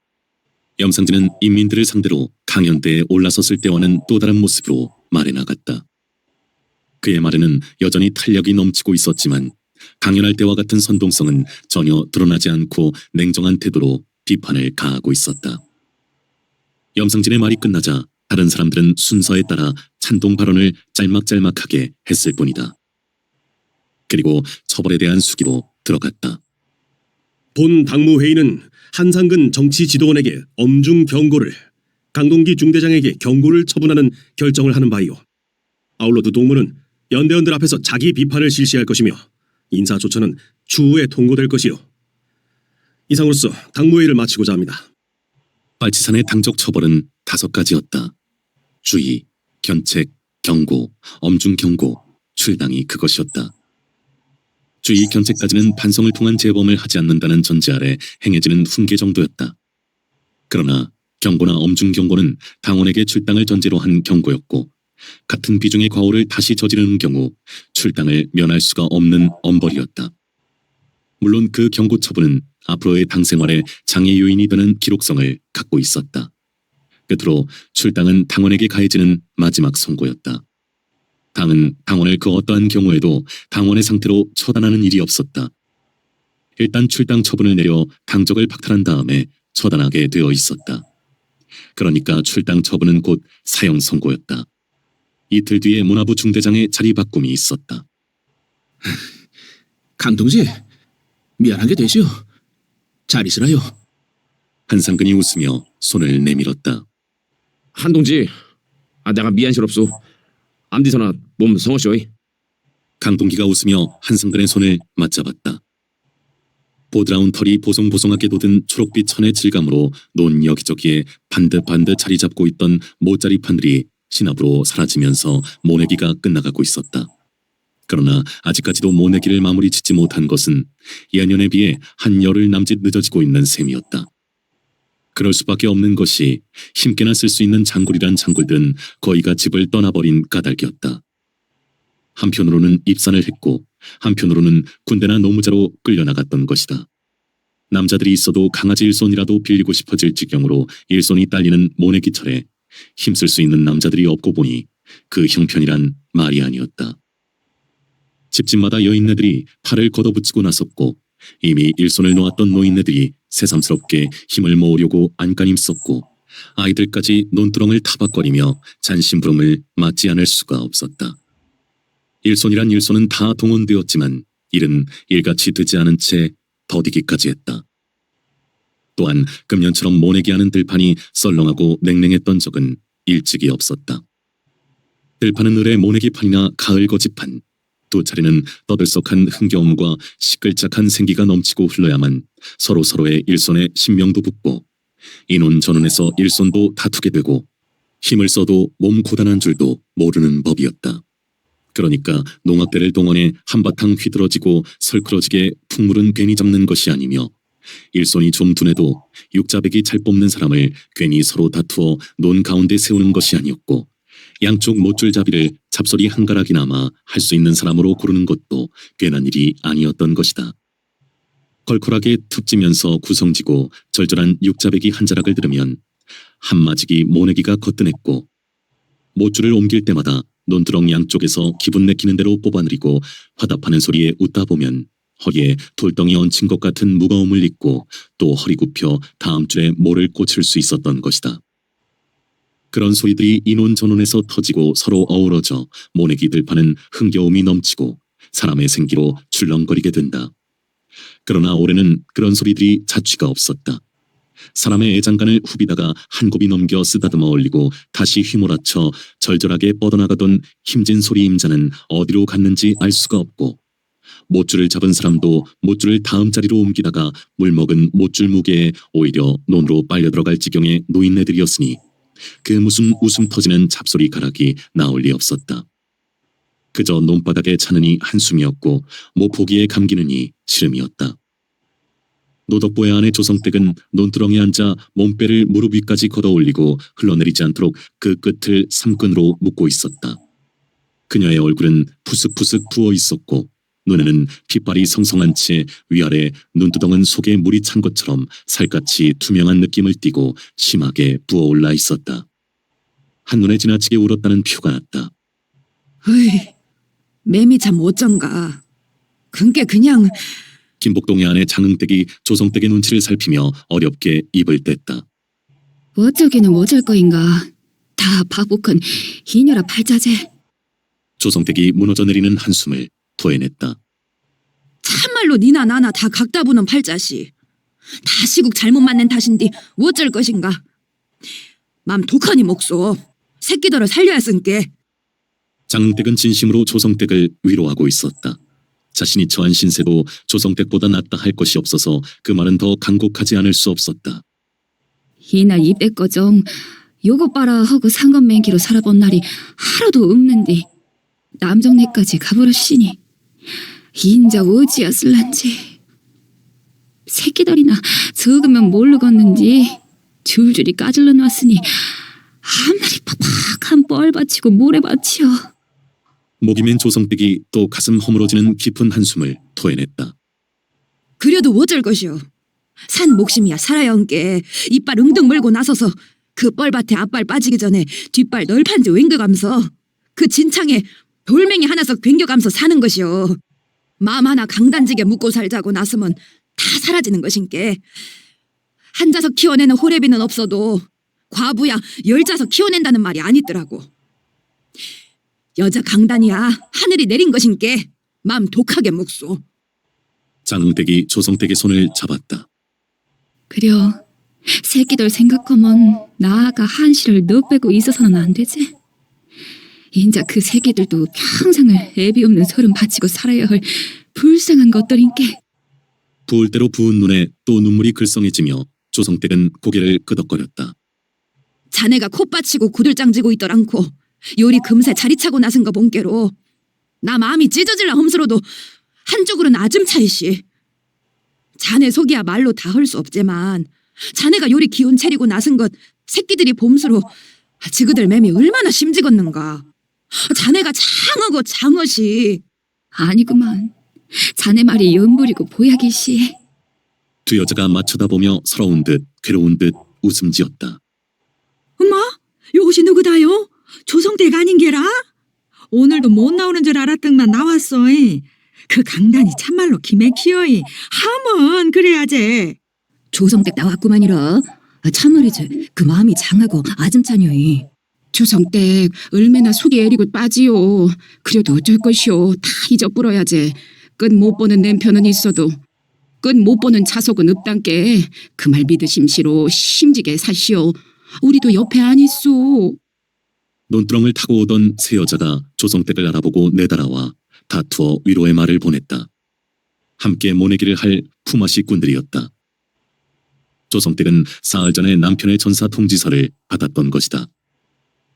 A: 염상진은 인민들을 상대로 강연대에 올라섰을 때와는 또 다른 모습으로 말해 나갔다. 그의 말에는 여전히 탄력이 넘치고 있었지만 강연할 때와 같은 선동성은 전혀 드러나지 않고 냉정한 태도로 비판을 가하고 있었다. 염상진의 말이 끝나자 다른 사람들은 순서에 따라 찬동 발언을 짤막짤막하게 했을 뿐이다. 그리고 처벌에 대한 수기로 들어갔다.
B: 본 당무회의는 한상근 정치지도원에게 엄중 경고를, 강동기 중대장에게 경고를 처분하는 결정을 하는 바이오. 아울러 두 동무는 연대원들 앞에서 자기 비판을 실시할 것이며 인사조처는 추후에 통고될 것이요. 이상으로서 당무회의를 마치고자 합니다.
A: 빨치산의 당적 처벌은 5가지였다. 주의, 견책, 경고, 엄중 경고, 출당이 그것이었다. 주의 견책까지는 반성을 통한 재범을 하지 않는다는 전제 아래 행해지는 훈계 정도였다. 그러나 경고나 엄중 경고는 당원에게 출당을 전제로 한 경고였고 같은 비중의 과오를 다시 저지르는 경우 출당을 면할 수가 없는 엄벌이었다. 물론 그 경고 처분은 앞으로의 당 생활에 장애 요인이 되는 기록성을 갖고 있었다. 끝으로 출당은 당원에게 가해지는 마지막 선고였다. 당은 당원을 그 어떠한 경우에도 당원의 상태로 처단하는 일이 없었다. 일단 출당 처분을 내려 당적을 박탈한 다음에 처단하게 되어 있었다. 그러니까 출당 처분은 곧 사형 선고였다. 이틀 뒤에 문화부 중대장의 자리 바꿈이 있었다.
G: 강동지, 미안하게 되시오. 잘 있으라요.
A: 한상근이 웃으며 손을 내밀었다.
D: 한동지, 내가 미안시럽소. 암디서나 몸 성하쇼이.
A: 강동기가 웃으며 한상근의 손을 맞잡았다. 보드라운 털이 보송보송하게 돋은 초록빛 천의 질감으로 논 여기저기에 반듯반듯 자리 잡고 있던 모짜리판들이 신압으로 사라지면서 모내기가 끝나가고 있었다. 그러나 아직까지도 모내기를 마무리 짓지 못한 것은 예년에 비해 한 열흘 남짓 늦어지고 있는 셈이었다. 그럴 수밖에 없는 것이 힘께나 쓸 수 있는 장굴이란 장굴들은 거의가 집을 떠나버린 까닭이었다. 한편으로는 입산을 했고 한편으로는 군대나 노무자로 끌려나갔던 것이다. 남자들이 있어도 강아지 일손이라도 빌리고 싶어질 지경으로 일손이 딸리는 모내기철에 힘쓸 수 있는 남자들이 없고 보니 그 형편이란 말이 아니었다. 집집마다 여인네들이 팔을 걷어붙이고 나섰고 이미 일손을 놓았던 노인네들이 새삼스럽게 힘을 모으려고 안간힘 썼고 아이들까지 논두렁을 타박거리며 잔심부름을 맞지 않을 수가 없었다. 일손이란 일손은 다 동원되었지만 일은 일같이 되지 않은 채 더디기까지 했다. 또한 금년처럼 모내기 하는 들판이 썰렁하고 냉랭했던 적은 일찍이 없었다. 들판은 을의 모내기판이나 가을 거지판, 두 차례는 떠들썩한 흥겨움과 시끌짝한 생기가 넘치고 흘러야만 서로서로의 일손에 신명도 붙고 이논 저논에서 일손도 다투게 되고 힘을 써도 몸 고단한 줄도 모르는 법이었다. 그러니까 농악대를 동원해 한바탕 휘들어지고 설크러지게 풍물은 괜히 잡는 것이 아니며 일손이 좀 둔해도 육자백이 잘 뽑는 사람을 괜히 서로 다투어 논 가운데 세우는 것이 아니었고 양쪽 못줄잡이를 잡소리 한 가락이나마 할 수 있는 사람으로 고르는 것도 괜한 일이 아니었던 것이다. 걸컬하게 툭지면서 구성지고 절절한 육자백이 한 자락을 들으면 한마지기 모내기가 거뜬했고 못줄을 옮길 때마다 논두렁 양쪽에서 기분 내키는 대로 뽑아내리고 화답하는 소리에 웃다 보면 허리에 돌덩이 얹힌 것 같은 무거움을 잊고 또 허리 굽혀 다음 줄에 모를 꽂힐 수 있었던 것이다. 그런 소리들이 이논 저논에서 터지고 서로 어우러져 모내기 들판은 흥겨움이 넘치고 사람의 생기로 출렁거리게 된다. 그러나 올해는 그런 소리들이 자취가 없었다. 사람의 애장간을 후비다가 한 곱이 넘겨 쓰다듬어 올리고 다시 휘몰아쳐 절절하게 뻗어나가던 힘진 소리 임자는 어디로 갔는지 알 수가 없고 못줄을 잡은 사람도 못줄을 다음 자리로 옮기다가 물먹은 못줄 무게에 오히려 논으로 빨려 들어갈 지경의 노인네들이었으니 그 무슨 웃음 터지는 잡소리 가락이 나올 리 없었다. 그저 논바닥에 차느니 한숨이었고 모포기에 감기느니 시름이었다. 노덕보의 아내 조성댁은 논두렁에 앉아 몸빼를 무릎 위까지 걷어올리고 흘러내리지 않도록 그 끝을 삼끈으로 묶고 있었다. 그녀의 얼굴은 푸슥푸슥 부어 있었고 눈에는 핏발이 성성한 채 위아래 눈두덩은 속에 물이 찬 것처럼 살갗이 투명한 느낌을 띠고 심하게 부어올라 있었다. 한눈에 지나치게 울었다는 표가 났다.
I: 어이, 매미 참 어쩐가. 그게 그냥
A: 김복동의 아내 장흥댁이 조성댁의 눈치를 살피며 어렵게 입을 뗐다.
E: 어쩌기는 어쩔 거인가. 다 바보큰 희녀라 팔자제.
A: 조성댁이 무너져 내리는 한숨을 토해냈다.
I: 참말로 니나 나나 다 각다 부는 팔자시. 다 시국 잘못 맞는 탓인디 어쩔 것인가. 맘 독하니 목소. 새끼들을 살려야 쓴게.
A: 장흥댁은 진심으로 조성댁을 위로하고 있었다. 자신이 처한 신세도 조성댁보다 낫다 할 것이 없어서 그 말은 더 간곡하지 않을 수 없었다.
E: 이날 입대 거정 요거 봐라 하고 상건맹기로 살아본 날이 하루도 없는데 남정네까지 가버렸으니 인자 어찌였을란지. 새끼들이나 적으면 모르겠는지 줄줄이 까질러 놨으니 앞날이 팍팍한 뻘 받치고 모래 받치어.
A: 목이 맨 조성댁이 또 가슴 허물어지는 깊은 한숨을 토해냈다.
I: 그래도 어쩔 것이오. 산 목심이야 살아야 한게 이빨 웅덩 물고 나서서 그 뻘밭에 앞발 빠지기 전에 뒷발 널판지 웽겨가면서 그 진창에 돌멩이 하나씩 괭겨가면서 사는 것이오. 마음 하나 강단지게 묻고 살자고 나서면 다 사라지는 것인게. 한자석 키워내는 호래비는 없어도 과부야 10자석 키워낸다는 말이 아니더라고. 여자 강단이야 하늘이 내린 것인게 맘 독하게 묵소.
A: 장흥댁이 조성댁의 손을 잡았다.
E: 그려 새끼들 생각하면 나아가 한시를 너 빼고 있어서는 안 되지. 인자 그 새끼들도 평생을 애비 없는 서름 바치고 살아야 할 불쌍한 것들인게.
A: 부을 대로 부은 눈에 또 눈물이 글썽해지며 조성댁은 고개를 끄덕거렸다.
I: 자네가 콧받치고 구들장 지고 있더랑코 요리 금세 자리 차고 나선 거 본게로 나 마음이 찢어질라 험스러도 한쪽으로는 아줌 차이시. 자네 속이야 말로 다 할 수 없지만 자네가 요리 기운 차리고 나선 것 새끼들이 봄수로 지그들 맴이 얼마나 심지겄는가. 자네가 장하고 장어시.
E: 아니구만. 자네 말이 연불이고 보약이시.
A: 두 여자가 맞춰다보며 서러운 듯 괴로운 듯 웃음 지었다.
J: 엄마, 요것이 누구다요? 조성댁 아닌게라? 오늘도 못 나오는 줄 알았더만 나왔어. 그 강단이 참말로 기맥히어이. 하면 그래야지.
E: 조성댁 나왔구만이라. 참말이지. 그 마음이 장하고 아줌차녀이.
K: 조성댁 얼마나 속이 애리고 빠지요. 그래도 어쩔 것이오. 다 잊어버려야지. 끝 못 보는 남편은 있어도 끝 못 보는 자석은 없단께. 그 말 믿으심시로 심지게 사시오. 우리도 옆에 안 있소.
A: 논두렁을 타고 오던 세 여자가 조성댁을 알아보고 내달아와 다투어 위로의 말을 보냈다. 함께 모내기를 할 품앗이 꾼들이었다. 조성댁은 사흘 전에 남편의 전사 통지서를 받았던 것이다.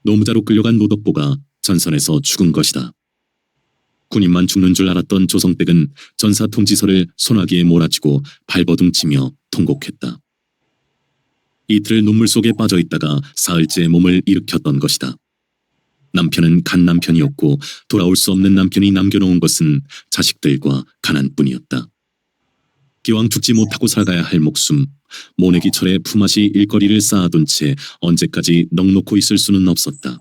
A: 노무자로 끌려간 노덕보가 전선에서 죽은 것이다. 군인만 죽는 줄 알았던 조성댁은 전사 통지서를 소나기에 몰아치고 발버둥치며 통곡했다. 이틀 눈물 속에 빠져 있다가 사흘째 몸을 일으켰던 것이다. 남편은 간 남편이었고 돌아올 수 없는 남편이 남겨놓은 것은 자식들과 가난뿐이었다. 기왕 죽지 못하고 살아가야 할 목숨, 모내기철에 품앗이 일거리를 쌓아둔 채 언제까지 넋놓고 있을 수는 없었다.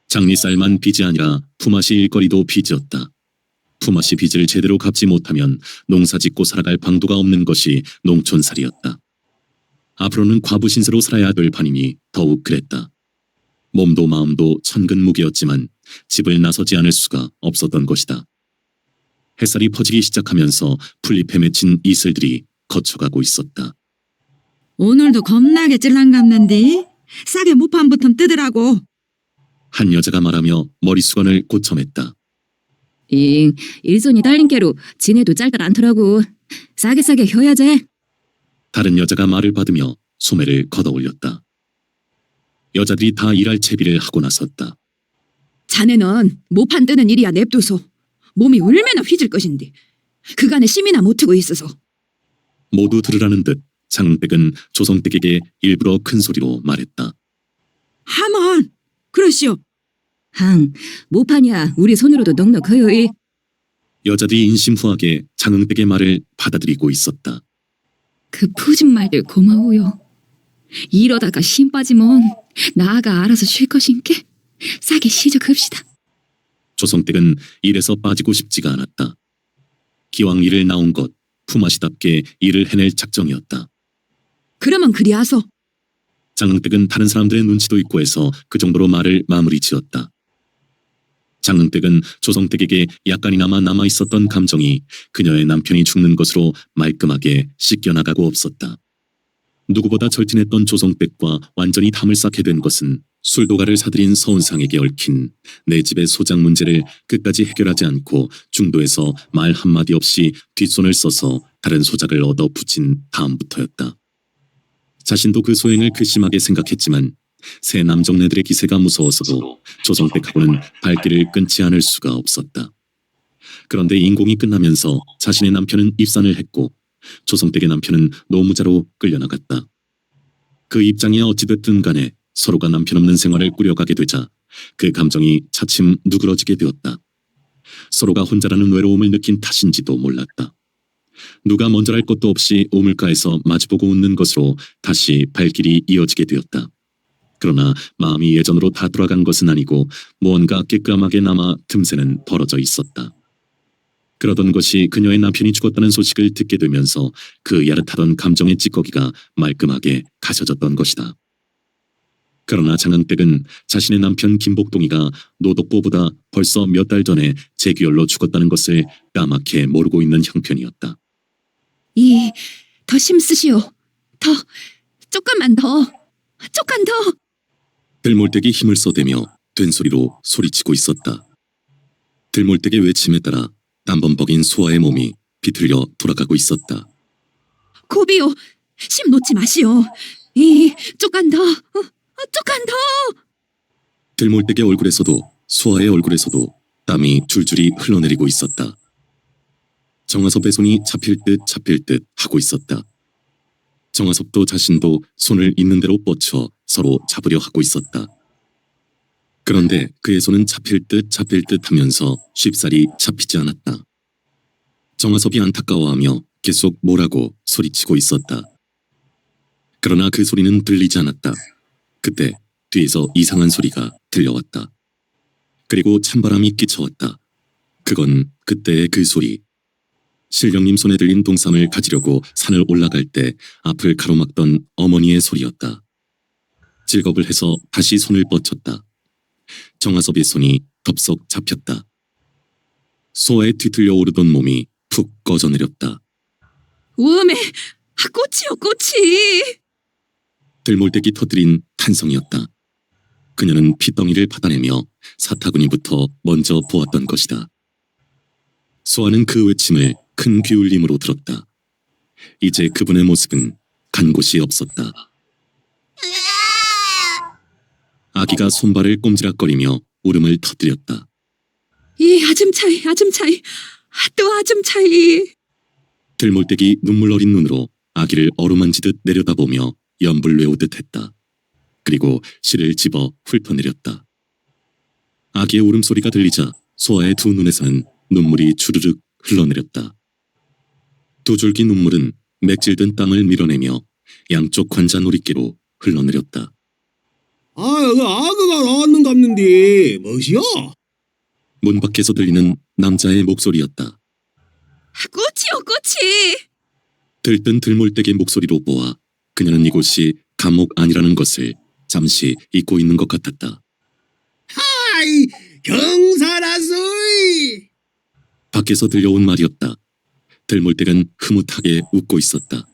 A: 장리쌀만 빚이 아니라 품앗이 일거리도 빚이었다. 품앗이 빚을 제대로 갚지 못하면 농사짓고 살아갈 방도가 없는 것이 농촌살이었다. 앞으로는 과부 신세로 살아야 될 판이니 더욱 그랬다. 몸도 마음도 천근무기였지만 집을 나서지 않을 수가 없었던 것이다. 햇살이 퍼지기 시작하면서 풀잎에 맺힌 이슬들이 거쳐가고 있었다.
J: 오늘도 겁나게 찔랑갑는디 싸게 무판부터 뜨더라고.
A: 한 여자가 말하며 머리수건을 고쳐맸다.
E: 일손이 딸린 게로 지네도 짤들 않더라고. 싸게 혀야지.
A: 다른 여자가 말을 받으며 소매를 걷어올렸다. 여자들이 다 일할 채비를 하고 나섰다.
I: 자네는 모판 뜨는 일이야 냅둬서 몸이 얼마나 휘질 것인데 그간에 심이나 못 트고 있어서.
A: 모두 들으라는 듯 장흥댁은 조성댁에게 일부러 큰 소리로 말했다.
J: 하먼 그러시오.
E: 항, 모판이야 우리 손으로도 넉넉해요.
A: 여자들이 인심후하게 장흥댁의 말을 받아들이고 있었다.
K: 그 푸진 말들 고마워요. 이러다가 힘 빠지면 나아가 알아서 쉴 것인께 싸게 시작합시다.
A: 조성댁은 일에서 빠지고 싶지가 않았다. 기왕 일을 나온 것 품앗이답게 일을 해낼 작정이었다.
I: 그러면 그리하소.
A: 장흥댁은 다른 사람들의 눈치도 있고 해서 그 정도로 말을 마무리 지었다. 장흥댁은 조성댁에게 약간이나마 남아있었던 감정이 그녀의 남편이 죽는 것으로 말끔하게 씻겨나가고 없었다. 누구보다 절친했던 조성댁과 완전히 담을 쌓게 된 것은 술도가를 사들인 서운상에게 얽힌 내 집의 소장 문제를 끝까지 해결하지 않고 중도에서 말 한마디 없이 뒷손을 써서 다른 소작을 얻어 붙인 다음부터였다. 자신도 그 소행을 괘씸하게 생각했지만 새 남정네들의 기세가 무서워서도 조성댁하고는 발길을 끊지 않을 수가 없었다. 그런데 인공이 끝나면서 자신의 남편은 입산을 했고 조성댁의 남편은 노무자로 끌려나갔다. 그 입장이 어찌됐든 간에 서로가 남편 없는 생활을 꾸려가게 되자 그 감정이 차츰 누그러지게 되었다. 서로가 혼자라는 외로움을 느낀 탓인지도 몰랐다. 누가 먼저랄 것도 없이 오물가에서 마주보고 웃는 것으로 다시 발길이 이어지게 되었다. 그러나 마음이 예전으로 다 돌아간 것은 아니고 무언가 깨끗하게 남아 틈새는 벌어져 있었다. 그러던 것이 그녀의 남편이 죽었다는 소식을 듣게 되면서 그 야릇하던 감정의 찌꺼기가 말끔하게 가셔졌던 것이다. 그러나 장흥댁은 자신의 남편 김복동이가 노독보보다 벌써 몇 달 전에 재규열로 죽었다는 것을 까맣게 모르고 있는 형편이었다.
I: 더 힘쓰시오. 조금만 더.
A: 들몰댁이 힘을 써대며 된소리로 소리치고 있었다. 들몰댁의 외침에 따라 땀범벅인 소아의 몸이 비틀려 돌아가고 있었다.
I: 고비요. 심 놓지 마시오. 조금 더.
A: 들몰댁의 얼굴에서도 소아의 얼굴에서도 땀이 줄줄이 흘러내리고 있었다. 정화섭의 손이 잡힐 듯 하고 있었다. 정화섭도 자신도 손을 있는 대로 뻗쳐 서로 잡으려 하고 있었다. 그런데 그의 손은 잡힐 듯 하면서 쉽사리 잡히지 않았다. 정화섭이 안타까워하며 계속 뭐라고 소리치고 있었다. 그러나 그 소리는 들리지 않았다. 그때 뒤에서 이상한 소리가 들려왔다. 그리고 찬바람이 끼쳐왔다. 그건 그때의 그 소리. 신령님 손에 들린 동삼을 가지려고 산을 올라갈 때 앞을 가로막던 어머니의 소리였다. 질겁을 해서 다시 손을 뻗쳤다. 정화섭의 손이 덥석 잡혔다. 소아에 뒤틀려 오르던 몸이 푹 꺼져내렸다.
I: 우음에 꽃이.
A: 들몰댁이 터뜨린 탄성이었다. 그녀는 핏덩이를 받아내며 사타구니부터 먼저 보았던 것이다. 소아는 그 외침을 큰 귀울림으로 들었다. 이제 그분의 모습은 간 곳이 없었다. 아기가 손발을 꼼지락거리며 울음을 터뜨렸다.
I: 아줌차이. 또 아줌차이.
A: 들몰댁이 눈물 어린 눈으로 아기를 어루만지듯 내려다보며 연불 외우듯 했다. 그리고 실을 집어 훑어내렸다. 아기의 울음소리가 들리자 소아의 두 눈에서는 눈물이 주르륵 흘러내렸다. 두 줄기 눈물은 맥질든 땀을 밀어내며 양쪽 관자 놀이개로 흘러내렸다.
C: 아그가 나왔는갑는데 뭐시여?
A: 문 밖에서 들리는 남자의 목소리였다.
I: 꽃이.
A: 들뜬 들몰댁의 목소리로 보아 그녀는 이곳이 감옥 아니라는 것을 잠시 잊고 있는 것 같았다.
C: 하이 경사라소이.
A: 밖에서 들려온 말이었다. 들몰댁은 흐뭇하게 웃고 있었다.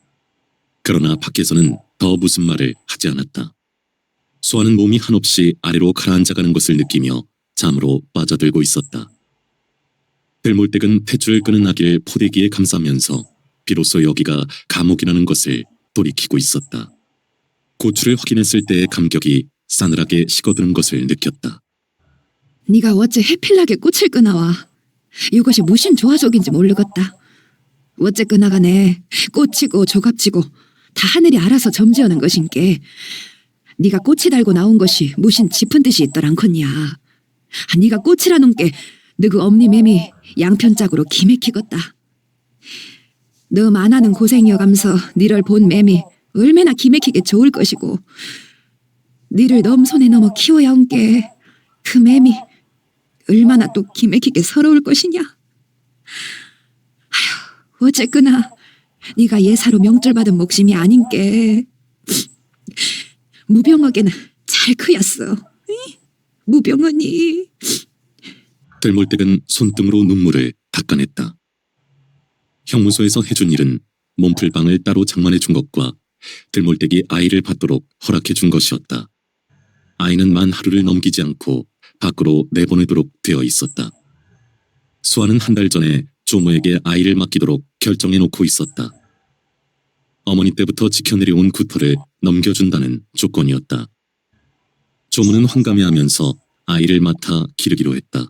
A: 그러나 밖에서는 더 무슨 말을 하지 않았다. 수아는 몸이 한없이 아래로 가라앉아가는 것을 느끼며 잠으로 빠져들고 있었다. 들몰댁은 탯줄을 끄는 아기를 포대기에 감싸면서 비로소 여기가 감옥이라는 것을 돌이키고 있었다. 고추를 확인했을 때의 감격이 싸늘하게 식어드는 것을 느꼈다.
I: 네가 어째 해필나게 꽃을 끄나와. 이것이 무슨 조화속인지 모르겠다. 어째 끄나가네. 꽃이고 조갑지고 다 하늘이 알아서 점지하는 것인께. 네가 꽃이 달고 나온 것이 무슨 짚은 뜻이 있더란커냐. 네가 꽃이라는 게 너그 엄니 맴이 양편짝으로 기맥히겄다. 너 만하는 고생이어감서 니를 본 맴이 얼마나 기맥히게 좋을 것이고 니를 넘손에 넘어 키워야 온게 그 맴이 얼마나 또 기맥히게 서러울 것이냐. 아휴, 어쨌거나 네가 예사로 명절 받은 목심이 아닌게 무병어게는 잘 크였어. 무병언이.
A: 들몰댁은 손등으로 눈물을 닦아냈다. 형무소에서 해준 일은 몸풀방을 따로 장만해 준 것과 들몰댁이 아이를 받도록 허락해 준 것이었다. 아이는 만 하루를 넘기지 않고 밖으로 내보내도록 되어 있었다. 수아는 한 달 전에 조모에게 아이를 맡기도록 결정해 놓고 있었다. 어머니 때부터 지켜내려온 구터를 넘겨준다는 조건이었다. 조모는 황감해하면서 아이를 맡아 기르기로 했다.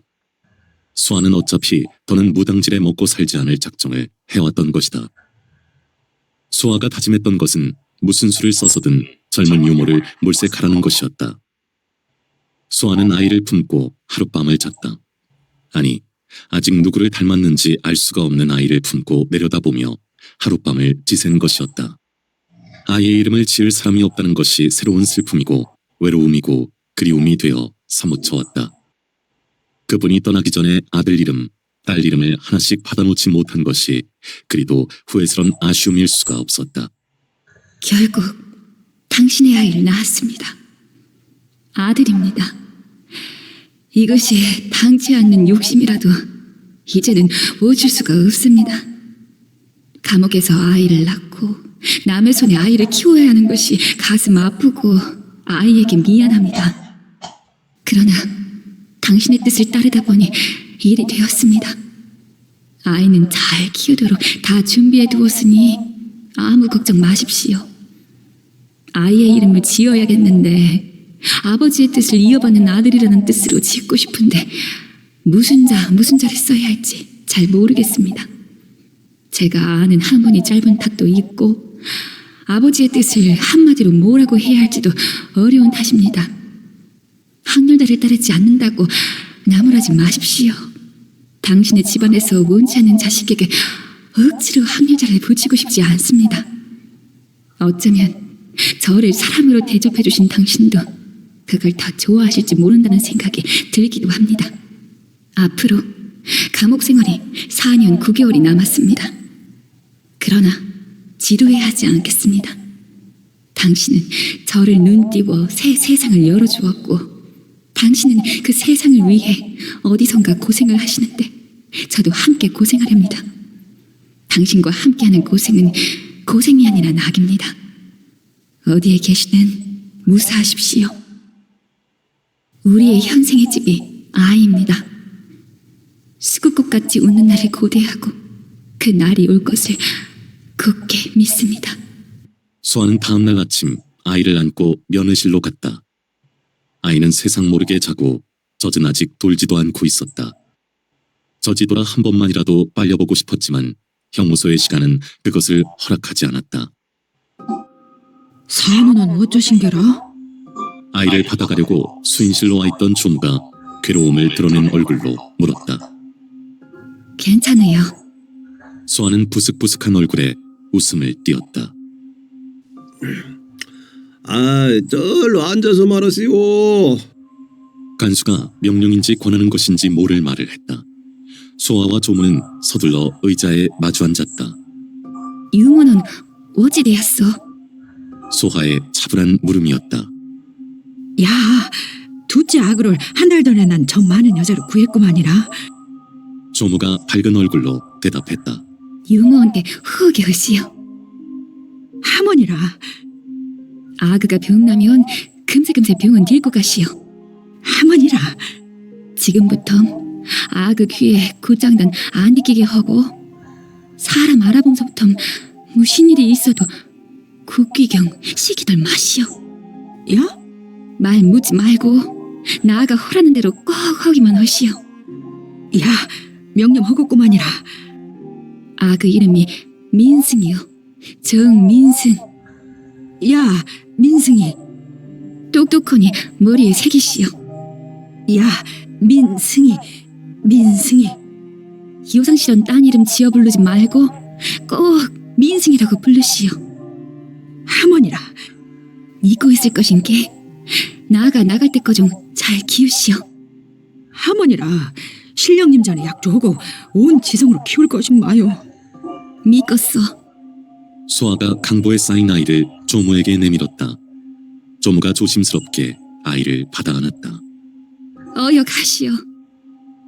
A: 수아는 어차피 더는 무당질에 먹고 살지 않을 작정을 해왔던 것이다. 수아가 다짐했던 것은 무슨 수를 써서든 젊은 유모를 몰색하라는 것이었다. 수아는 아이를 품고 하룻밤을 잤다. 아니, 아직 누구를 닮았는지 알 수가 없는 아이를 품고 내려다보며 하룻밤을 지샌 것이었다. 아이의 이름을 지을 사람이 없다는 것이 새로운 슬픔이고 외로움이고 그리움이 되어 사무쳐왔다. 그분이 떠나기 전에 아들 이름, 딸 이름을 하나씩 받아놓지 못한 것이 그리도 후회스런 아쉬움일 수가 없었다.
E: 결국 당신의 아이를 낳았습니다. 아들입니다. 이것이 당치 않는 욕심이라도 이제는 멈출 수가 없습니다. 감옥에서 아이를 낳고 남의 손에 아이를 키워야 하는 것이 가슴 아프고 아이에게 미안합니다. 그러나 당신의 뜻을 따르다 보니 일이 되었습니다. 아이는 잘 키우도록 다 준비해 두었으니 아무 걱정 마십시오. 아이의 이름을 지어야겠는데 아버지의 뜻을 이어받는 아들이라는 뜻으로 짓고 싶은데 무슨 자를 써야 할지 잘 모르겠습니다. 제가 아는 한문이 짧은 탓도 있고 아버지의 뜻을 한마디로 뭐라고 해야 할지도 어려운 탓입니다. 확률대를 따르지 않는다고 나무라지 마십시오. 당신의 집안에서 원치 않는 자식에게 억지로 확률자를 붙이고 싶지 않습니다. 어쩌면 저를 사람으로 대접해 주신 당신도 그걸 더 좋아하실지 모른다는 생각이 들기도 합니다. 앞으로 감옥 생활이 4년 9개월이 남았습니다. 그러나 지루해하지 않겠습니다. 당신은 저를 눈띄워 새 세상을 열어주었고 당신은 그 세상을 위해 어디선가 고생을 하시는데 저도 함께 고생하렵니다. 당신과 함께하는 고생은 고생이 아니라 낙입니다. 어디에 계시든 무사하십시오. 우리의 현생의 집이 아이입니다. 수국꽃같이 웃는 날을 고대하고 그 날이 올 것을 굳게 믿습니다.
A: 수아는 다음날 아침 아이를 안고 면회실로 갔다. 아이는 세상 모르게 자고 젖은 아직 돌지도 않고 있었다. 젖이 돌아 한 번만이라도 빨려보고 싶었지만 형무소의 시간은 그것을 허락하지 않았다.
J: 사모는 어쩌신게라?
A: 아이를 받아가려고 수인실로 와 있던 조무가 괴로움을 드러낸 얼굴로 물었다.
E: 괜찮아요.
A: 수아는 부슥부슥한 얼굴에 웃음을 띄었다.
B: 절로 앉아서 말하시오.
A: 간수가 명령인지 권하는 것인지 모를 말을 했다. 수아와 조무는 서둘러 의자에 마주 앉았다.
E: 유모는 어찌 되었어?
A: 소하의 차분한 물음이었다.
J: 야, 둘째 아그를 한 달 전에 난 정 많은 여자를 구했구만이라.
A: 조무가 밝은 얼굴로 대답했다.
E: 유모한테 후게 하시오.
J: 하모니라.
E: 아그가 병나면 금세금세 병원 들고 가시오.
J: 하모니라.
E: 지금부터 그 귀에 굿장단 안 느끼게 하고 사람 알아봄서부터 무슨 일이 있어도 국귀경 시기들 마시오.
J: 야?
E: 말 묻지 말고 나아가 허라는 대로 꼭 하기만 하시오.
J: 야, 명령 허걱구만이라.
E: 그 이름이 민승이요. 정민승.
J: 야, 민승이.
E: 똑똑하니 머리에 새기시오.
J: 야, 민승이.
E: 요상실은 딴 이름 지어 부르지 말고 꼭 민승이라고 부르시오.
J: 하모니라.
E: 잊고 있을 것인게 나아가 나갈 때까지 잘 키우시오.
J: 하모니라. 신령님 전에 약조하고 온 지성으로 키울 것임 마요.
E: 믿겠어.
A: 소아가 강보에 쌓인 아이를 조무에게 내밀었다. 조무가 조심스럽게 아이를 받아 안았다.
E: 어여 가시오.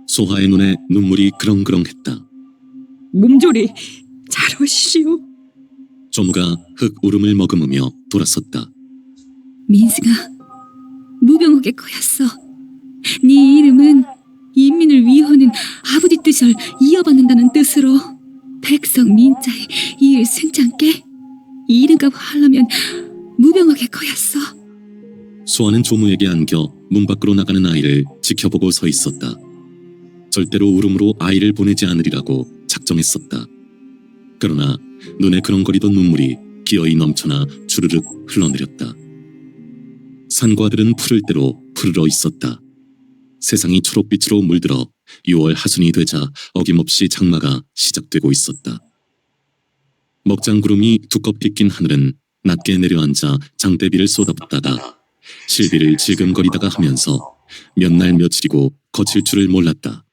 A: 소아의 눈에 눈물이 그렁그렁했다.
J: 몸조리 잘하시오.
A: 조무가 흙 울음을 머금으며 돌아섰다.
E: 민승아, 무병하게 커였어. 네 이름은 인민을 위하는 아버지 뜻을 이어받는다는 뜻으로 백성 민자의 이을 승장께 이름값 하려면 무병하게 커였어.
A: 소아는 조무에게 안겨 문 밖으로 나가는 아이를 지켜보고 서 있었다. 절대로 울음으로 아이를 보내지 않으리라고 작정했었다. 그러나 눈에 그렁거리던 눈물이 기어이 넘쳐나 주르륵 흘러내렸다. 산과들은 푸를 대로 푸르러 있었다. 세상이 초록빛으로 물들어 6월 하순이 되자 어김없이 장마가 시작되고 있었다. 먹장구름이 두껍게 낀 하늘은 낮게 내려앉아 장대비를 쏟아붓다가 실비를 질금거리다가 하면서 몇 날 며칠이고 거칠 줄을 몰랐다.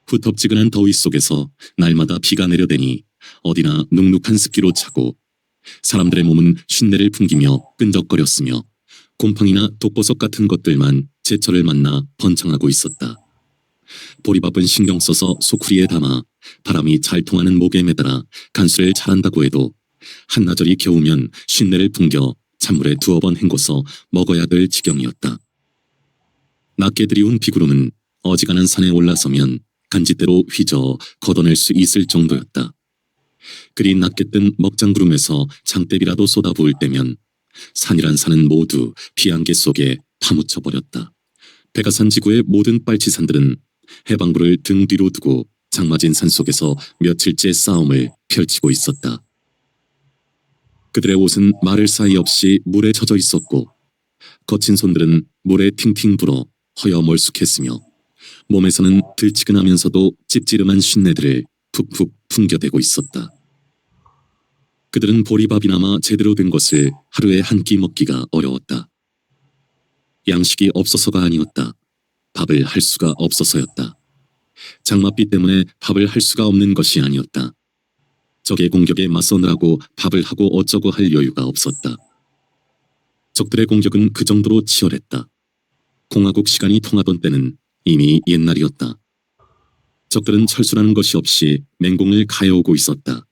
A: 후텁지근한 더위 속에서 날마다 비가 내려대니 어디나 눅눅한 습기로 차고 사람들의 몸은 쉰내를 풍기며 끈적거렸으며 곰팡이나 독버섯 같은 것들만 제철을 만나 번창하고 있었다. 보리밥은 신경 써서 소쿠리에 담아 바람이 잘 통하는 목에 매달아 간수를 잘한다고 해도 한나절이 겨우면 쉰내를 풍겨 찬물에 두어 번 헹궈서 먹어야 될 지경이었다. 낮게 들이운 비구름은 어지간한 산에 올라서면 간짓대로 휘저 걷어낼 수 있을 정도였다. 그리 낮게 뜬 먹장구름에서 장대비라도 쏟아부을 때면 산이란 산은 모두 비안개 속에 파묻혀버렸다. 백아산 지구의 모든 빨치산들은 해방부를 등 뒤로 두고 장마진 산 속에서 며칠째 싸움을 펼치고 있었다. 그들의 옷은 마를 사이 없이 물에 젖어 있었고 거친 손들은 물에 팅팅 불어 허여멀쑥했으며 몸에서는 들치근하면서도 찝찌름한 쉰내들을 푹푹 풍겨대고 있었다. 그들은 보리밥이나마 제대로 된 것을 하루에 한 끼 먹기가 어려웠다. 양식이 없어서가 아니었다. 밥을 할 수가 없어서였다. 장맛비 때문에 밥을 할 수가 없는 것이 아니었다. 적의 공격에 맞서느라고 밥을 하고 어쩌고 할 여유가 없었다. 적들의 공격은 그 정도로 치열했다. 공화국 시간이 통하던 때는 이미 옛날이었다. 적들은 철수라는 것이 없이 맹공을 가해오고 있었다.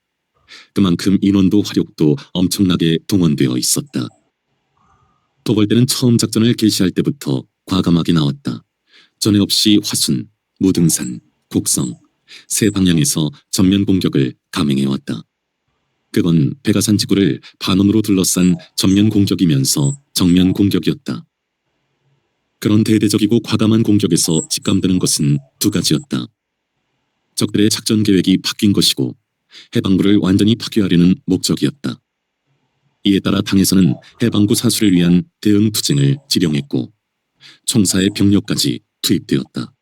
A: 그만큼 인원도 화력도 엄청나게 동원되어 있었다. 도벌대는 처음 작전을 개시할 때부터 과감하게 나왔다. 전에 없이 화순, 무등산, 곡성, 세 방향에서 전면 공격을 감행해왔다. 그건 백아산 지구를 반원으로 둘러싼 전면 공격이면서 정면 공격이었다. 그런 대대적이고 과감한 공격에서 직감되는 것은 두 가지였다. 적들의 작전 계획이 바뀐 것이고 해방부를 완전히 파괴하려는 목적이었다. 이에 따라 당에서는 해방부 사수를 위한 대응 투쟁을 지령했고 총사의 병력까지 투입되었다.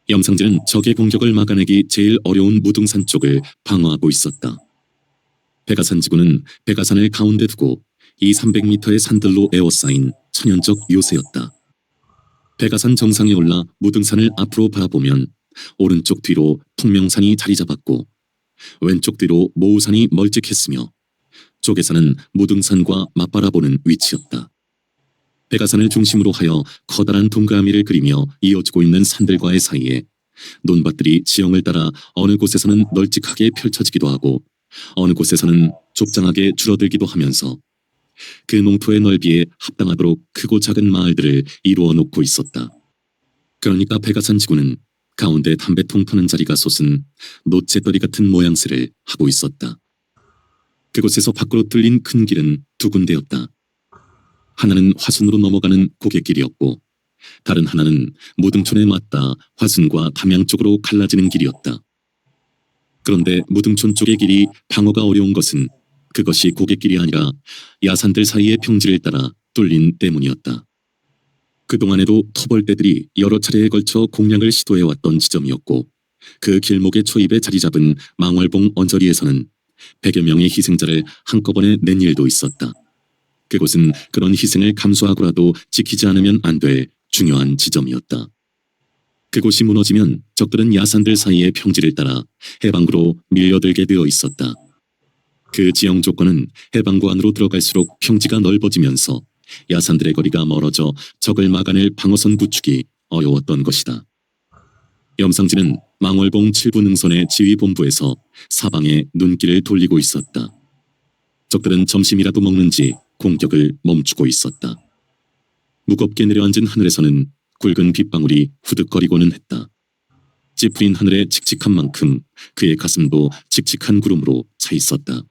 A: 염상진은 적의 공격을 막아내기 제일 어려운 무등산 쪽을 방어하고 있었다. 백아산 지구는 백아산을 가운데 두고 200~300m의 산들로 에워싸인 천연적 요새였다. 백아산 정상에 올라 무등산을 앞으로 바라보면 오른쪽 뒤로 통명산이 자리 잡았고 왼쪽 뒤로 모우산이 멀찍했으며 쪽에서는 무등산과 맞바라보는 위치였다. 백아산을 중심으로 하여 커다란 동그라미를 그리며 이어지고 있는 산들과의 사이에 논밭들이 지형을 따라 어느 곳에서는 널찍하게 펼쳐지기도 하고 어느 곳에서는 좁장하게 줄어들기도 하면서 그 농토의 넓이에 합당하도록 크고 작은 마을들을 이루어 놓고 있었다. 그러니까 백아산 지구는 가운데 담배통 터는 자리가 솟은 노채더리 같은 모양새를 하고 있었다. 그곳에서 밖으로 뚫린 큰 길은 두 군데였다. 하나는 화순으로 넘어가는 고갯길이었고 다른 하나는 무등촌에 맞닿아 화순과 담양 쪽으로 갈라지는 길이었다. 그런데 무등촌 쪽의 길이 방어가 어려운 것은 그것이 고갯길이 아니라 야산들 사이의 평지를 따라 뚫린 때문이었다. 그동안에도 토벌대들이 여러 차례에 걸쳐 공략을 시도해왔던 지점이었고 그 길목의 초입에 자리 잡은 망월봉 언저리에서는 100여 명의 희생자를 한꺼번에 낸 일도 있었다. 그곳은 그런 희생을 감수하고라도 지키지 않으면 안 될 중요한 지점이었다. 그곳이 무너지면 적들은 야산들 사이의 평지를 따라 해방구로 밀려들게 되어 있었다. 그 지형 조건은 해방구 안으로 들어갈수록 평지가 넓어지면서 야산들의 거리가 멀어져 적을 막아낼 방어선 구축이 어려웠던 것이다. 염상진은 망월봉 7부 능선의 지휘본부에서 사방에 눈길을 돌리고 있었다. 적들은 점심이라도 먹는지 공격을 멈추고 있었다. 무겁게 내려앉은 하늘에서는 굵은 빗방울이 후득거리고는 했다. 찌푸린 하늘에 칙칙한 만큼 그의 가슴도 칙칙한 구름으로 차 있었다.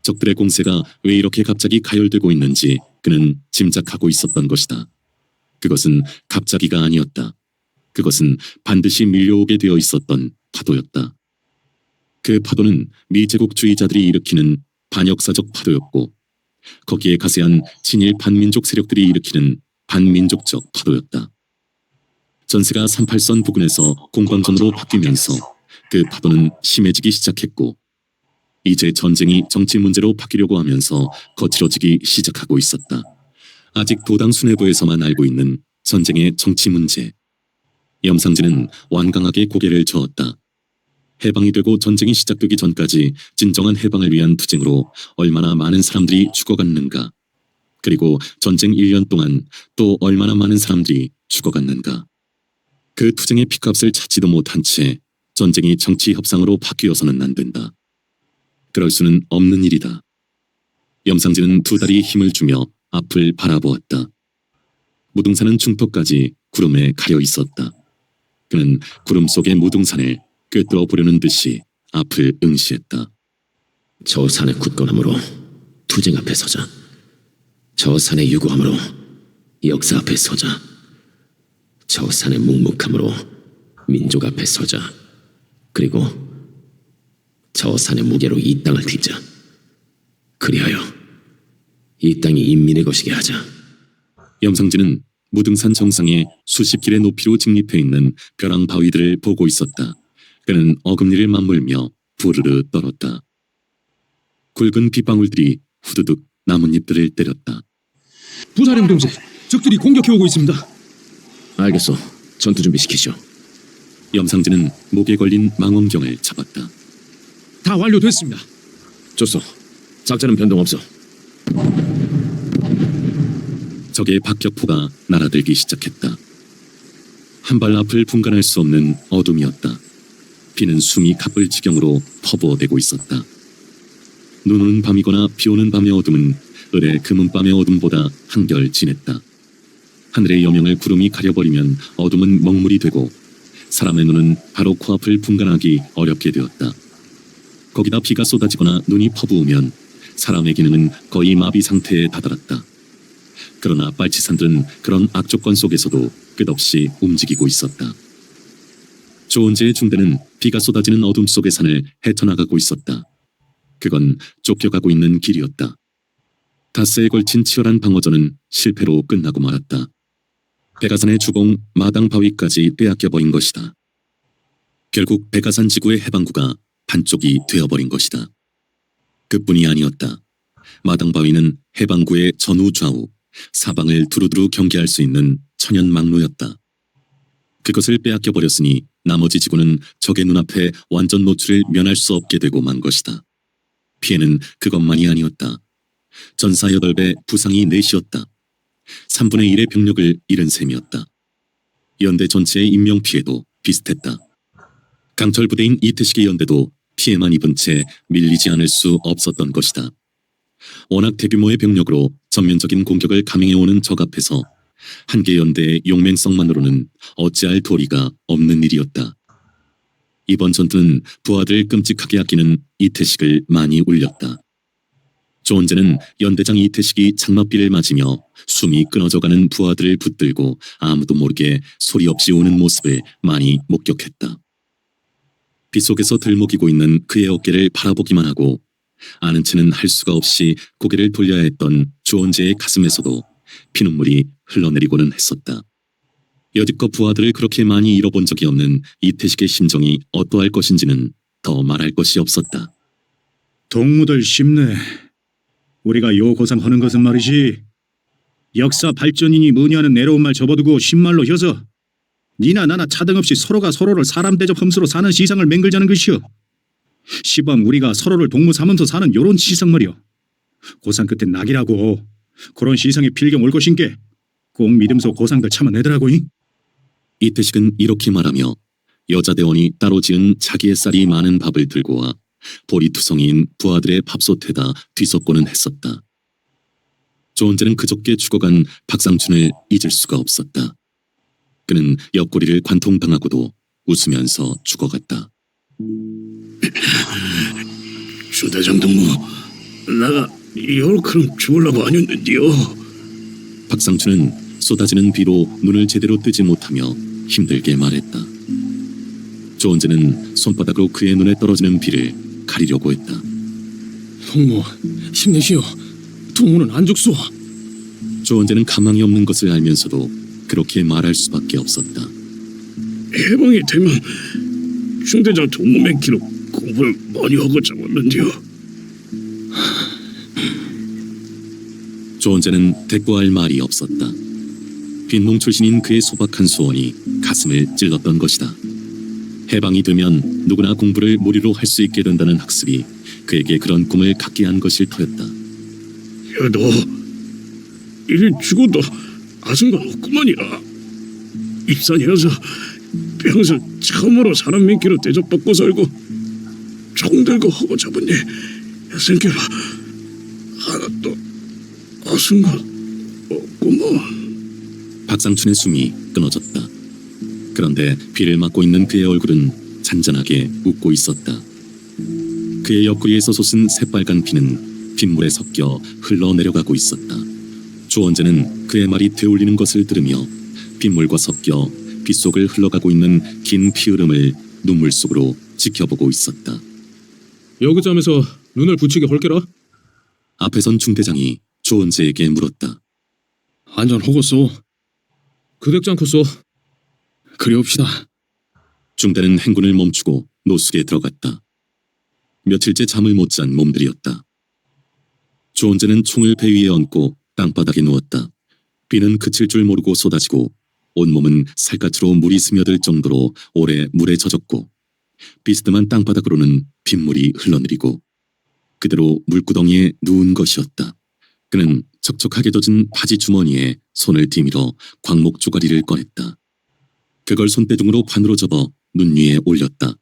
A: 적들의 공세가 왜 이렇게 갑자기 가열되고 있는지 그는 짐작하고 있었던 것이다. 그것은 갑자기가 아니었다. 그것은 반드시 밀려오게 되어 있었던 파도였다. 그 파도는 미제국주의자들이 일으키는 반역사적 파도였고 거기에 가세한 친일 반민족 세력들이 일으키는 반민족적 파도였다. 전세가 38선 부근에서 공방전으로 바뀌면서 그 파도는 심해지기 시작했고 이제 전쟁이 정치 문제로 바뀌려고 하면서 거칠어지기 시작하고 있었다. 아직 도당 수뇌부에서만 알고 있는 전쟁의 정치 문제. 염상진은 완강하게 고개를 저었다. 해방이 되고 전쟁이 시작되기 전까지 진정한 해방을 위한 투쟁으로 얼마나 많은 사람들이 죽어갔는가. 그리고 전쟁 1년 동안 또 얼마나 많은 사람들이 죽어갔는가. 그 투쟁의 피값을 찾지도 못한 채 전쟁이 정치 협상으로 바뀌어서는 안 된다. 그럴 수는 없는 일이다. 염상진은 두 다리에 힘을 주며 앞을 바라보았다. 무등산은 중턱까지 구름에 가려 있었다. 그는 구름 속의 무등산을 꿰뚫어 보려는 듯이 앞을 응시했다.
D: 저 산의 굳건함으로 투쟁 앞에 서자. 저 산의 유구함으로 역사 앞에 서자. 저 산의 묵묵함으로 민족 앞에 서자. 그리고 저 산의 무게로 이 땅을 딛자. 그리하여 이 땅이 인민의 것이게 하자.
A: 염상진은 무등산 정상에 수십 길의 높이로 직립해 있는 벼랑 바위들을 보고 있었다. 그는 어금니를 맞물며 부르르 떨었다. 굵은 빗방울들이 후두둑 나뭇잎들을 때렸다.
C: 부사령 동생, 적들이 공격해오고 있습니다.
D: 알겠소. 전투 준비시키시오.
A: 염상진은 목에 걸린 망원경을 잡았다.
C: 다 완료됐습니다.
D: 좋소. 작전은 변동 없어.
A: 적의 박격포가 날아들기 시작했다. 한 발 앞을 분간할 수 없는 어둠이었다. 비는 숨이 가쁠 지경으로 퍼부어대고 있었다. 눈 오는 밤이거나 비 오는 밤의 어둠은 을의 금은밤의 어둠보다 한결 진했다. 하늘의 여명을 구름이 가려버리면 어둠은 먹물이 되고 사람의 눈은 바로 코앞을 분간하기 어렵게 되었다. 거기다 비가 쏟아지거나 눈이 퍼부으면 사람의 기능은 거의 마비 상태에 다다랐다. 그러나 빨치산들은 그런 악조건 속에서도 끝없이 움직이고 있었다. 조은재의 중대는 비가 쏟아지는 어둠 속의 산을 헤쳐나가고 있었다. 그건 쫓겨가고 있는 길이었다. 닷새에 걸친 치열한 방어전은 실패로 끝나고 말았다. 백아산의 주봉 마당 바위까지 빼앗겨버린 것이다. 결국 백아산 지구의 해방구가 반쪽이 되어버린 것이다. 그뿐이 아니었다. 마당 바위는 해방구의 전후 좌우 사방을 두루두루 경계할 수 있는 천연망로였다. 그것을 빼앗겨버렸으니 나머지 지구는 적의 눈앞에 완전 노출을 면할 수 없게 되고 만 것이다. 피해는 그것만이 아니었다. 전사 8배, 부상이 4이었다. 3분의 1의 병력을 잃은 셈이었다. 연대 전체의 인명피해도 비슷했다. 강철 부대인 이태식의 연대도 피해만 입은 채 밀리지 않을 수 없었던 것이다. 워낙 대규모의 병력으로 전면적인 공격을 감행해오는 적 앞에서 한계 연대의 용맹성만으로는 어찌할 도리가 없는 일이었다. 이번 전투는 부하들을 끔찍하게 아끼는 이태식을 많이 울렸다. 조원재는 연대장 이태식이 장맛비를 맞으며 숨이 끊어져가는 부하들을 붙들고 아무도 모르게 소리 없이 우는 모습을 많이 목격했다. 빗속에서 들먹이고 있는 그의 어깨를 바라보기만 하고 아는 체는 할 수가 없이 고개를 돌려야 했던 조원재의 가슴에서도 피눈물이 흘러내리고는 했었다. 여지껏 부하들을 그렇게 많이 잃어본 적이 없는 이태식의 심정이 어떠할 것인지는 더 말할 것이 없었다.
C: 동무들 쉽네. 우리가 요 고생하는 것은 말이지. 역사 발전이니 뭐냐는 내려온 말 접어두고 신말로 혀서 니나 나나 차등 없이 서로가 서로를 사람 대접 험수로 사는 시상을 맹글자는 것이여. 시방 우리가 서로를 동무 삼으면서 사는 요런 시상 말이여. 고상 끝엔 낙이라고. 그런 시상에 필경 올 것인게 꼭 믿음소 고상들 참아내더라고.
A: 이태식은 이렇게 말하며 여자 대원이 따로 지은 자기의 쌀이 많은 밥을 들고 와 보리투성이인 부하들의 밥솥에다 뒤섞고는 했었다. 조원재는 그저께 죽어간 박상춘을 잊을 수가 없었다. 그는 옆구리를 관통당하고도 웃으면서 죽어갔다.
F: 주대장 동무, 나가 열크럼 죽으려고 아니었는데요.
A: 박상춘은 쏟아지는 비로 눈을 제대로 뜨지 못하며 힘들게 말했다. 조원재는 손바닥으로 그의 눈에 떨어지는 비를 가리려고 했다.
G: 동무, 힘내시오. 동무는 안 죽소.
A: 조원재는 가망이 없는 것을 알면서도 그렇게 말할 수밖에 없었다.
F: 해방이 되면 중대장 동무 맺기로 공부를 많이 하고 잡았는데요.
A: 조원재는 대꾸할 말이 없었다. 빈농 출신인 그의 소박한 소원이 가슴을 찔렀던 것이다. 해방이 되면 누구나 공부를 무리로 할 수 있게 된다는 학습이 그에게 그런 꿈을 갖게 한 것일 터였다.
F: 야, 너 이리 죽어도 아승관 없구만이야. 입산이어서 평생 처음으로 사람 믿기로 대접받고 살고 총 들고 하고 잡은 일 생겨라 하나도 아승관 없구만.
A: 박상춘의 숨이 끊어졌다. 그런데 비를 맞고 있는 그의 얼굴은 잔잔하게 웃고 있었다. 그의 옆구리에서 솟은 새빨간 피는 빗물에 섞여 흘러내려가고 있었다. 조원재는 그의 말이 되울리는 것을 들으며 빗물과 섞여 빗속을 흘러가고 있는 긴 피흐름을 눈물 속으로 지켜보고 있었다.
G: 여기 잠에서 눈을 붙이게 헐게라.
A: 앞에선 중대장이 조원재에게 물었다.
G: 안전 허겄소. 그덱지 않겠소. 그리옵시다.
A: 중대는 행군을 멈추고 노숙에 들어갔다. 며칠째 잠을 못 잔 몸들이었다. 조원재는 총을 배 위에 얹고 땅바닥에 누웠다. 비는 그칠 줄 모르고 쏟아지고 온몸은 살갗으로 물이 스며들 정도로 오래 물에 젖었고 비스듬한 땅바닥으로는 빗물이 흘러내리고 그대로 물구덩이에 누운 것이었다. 그는 척척하게 젖은 바지 주머니에 손을 디밀어 광목 조가리를 꺼냈다. 그걸 손대중으로 반으로 접어 눈 위에 올렸다.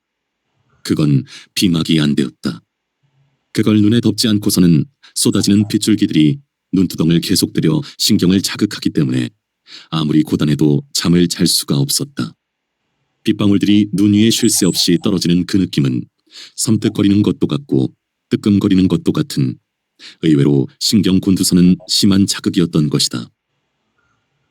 A: 그건 비막이 안 되었다. 그걸 눈에 덮지 않고서는 쏟아지는 빗줄기들이 눈두덩을 계속 들여 신경을 자극하기 때문에 아무리 고단해도 잠을 잘 수가 없었다. 빗방울들이 눈 위에 쉴 새 없이 떨어지는 그 느낌은 섬뜩거리는 것도 같고 뜨끔거리는 것도 같은 의외로 신경 곤두서는 심한 자극이었던 것이다.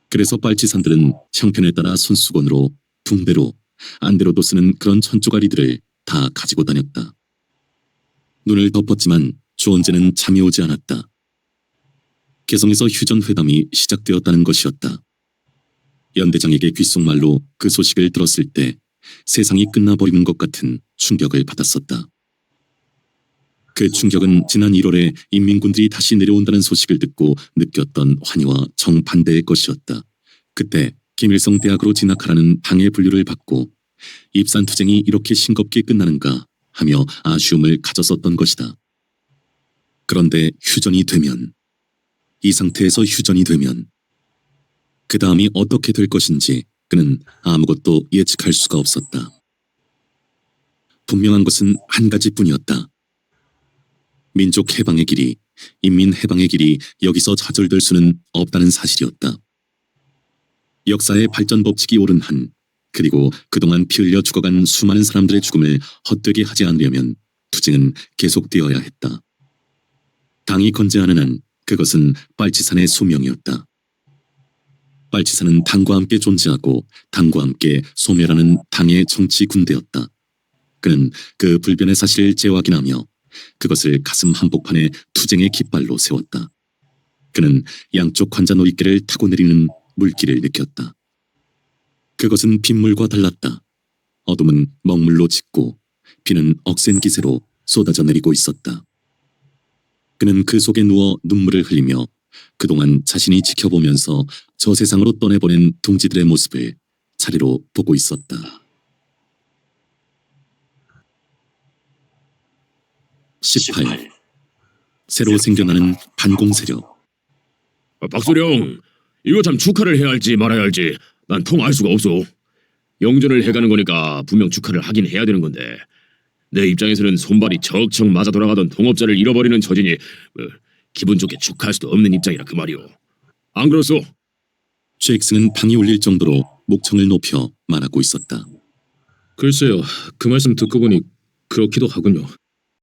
A: 그래서 빨치산들은 형편에 따라 손수건으로 붕대로 안대로도 쓰는 그런 천조가리들을 다 가지고 다녔다. 눈을 덮었지만 조원재는 잠이 오지 않았다. 개성에서 휴전회담이 시작되었다는 것이었다. 연대장에게 귓속말로 그 소식을 들었을 때 세상이 끝나버리는 것 같은 충격을 받았었다. 그 충격은 지난 1월에 인민군들이 다시 내려온다는 소식을 듣고 느꼈던 환희와 정반대의 것이었다. 그때 김일성 대학으로 진학하라는 당의 분류를 받고 입산투쟁이 이렇게 싱겁게 끝나는가 하며 아쉬움을 가졌었던 것이다. 그런데 휴전이 되면, 이 상태에서 휴전이 되면 그 다음이 어떻게 될 것인지 그는 아무것도 예측할 수가 없었다. 분명한 것은 한 가지뿐이었다. 민족 해방의 길이, 인민 해방의 길이 여기서 좌절될 수는 없다는 사실이었다. 역사의 발전 법칙이 옳은 한, 그리고 그동안 피 흘려 죽어간 수많은 사람들의 죽음을 헛되게 하지 않으려면 투쟁은 계속되어야 했다. 당이 건재하는 한 그것은 빨치산의 소명이었다. 빨치산은 당과 함께 존재하고 당과 함께 소멸하는 당의 정치 군대였다. 그는 그 불변의 사실을 재확인하며 그것을 가슴 한복판에 투쟁의 깃발로 세웠다. 그는 양쪽 관자놀이길을 타고 내리는 물길을 느꼈다. 그것은 빗물과 달랐다. 어둠은 먹물로 짙고 비는 억센 기세로 쏟아져 내리고 있었다. 그는 그 속에 누워 눈물을 흘리며 그동안 자신이 지켜보면서 저 세상으로 떠내보낸 동지들의 모습을 차례로 보고 있었다. 18. 새로 생겨나는 반공 세력.
D: 박소령, 이거 참 축하를 해야 할지 말아야 할지 난 통 알 수가 없어. 영전을 해가는 거니까 분명 축하를 하긴 해야 되는 건데 내 입장에서는 손발이 척척 맞아 돌아가던 동업자를 잃어버리는 처지니 기분 좋게 축하할 수도 없는 입장이라 그 말이오. 안 그렇소?
A: 잭슨은 방이 울릴 정도로 목청을 높여 말하고 있었다.
F: 글쎄요, 그 말씀 듣고 보니 그렇기도 하군요.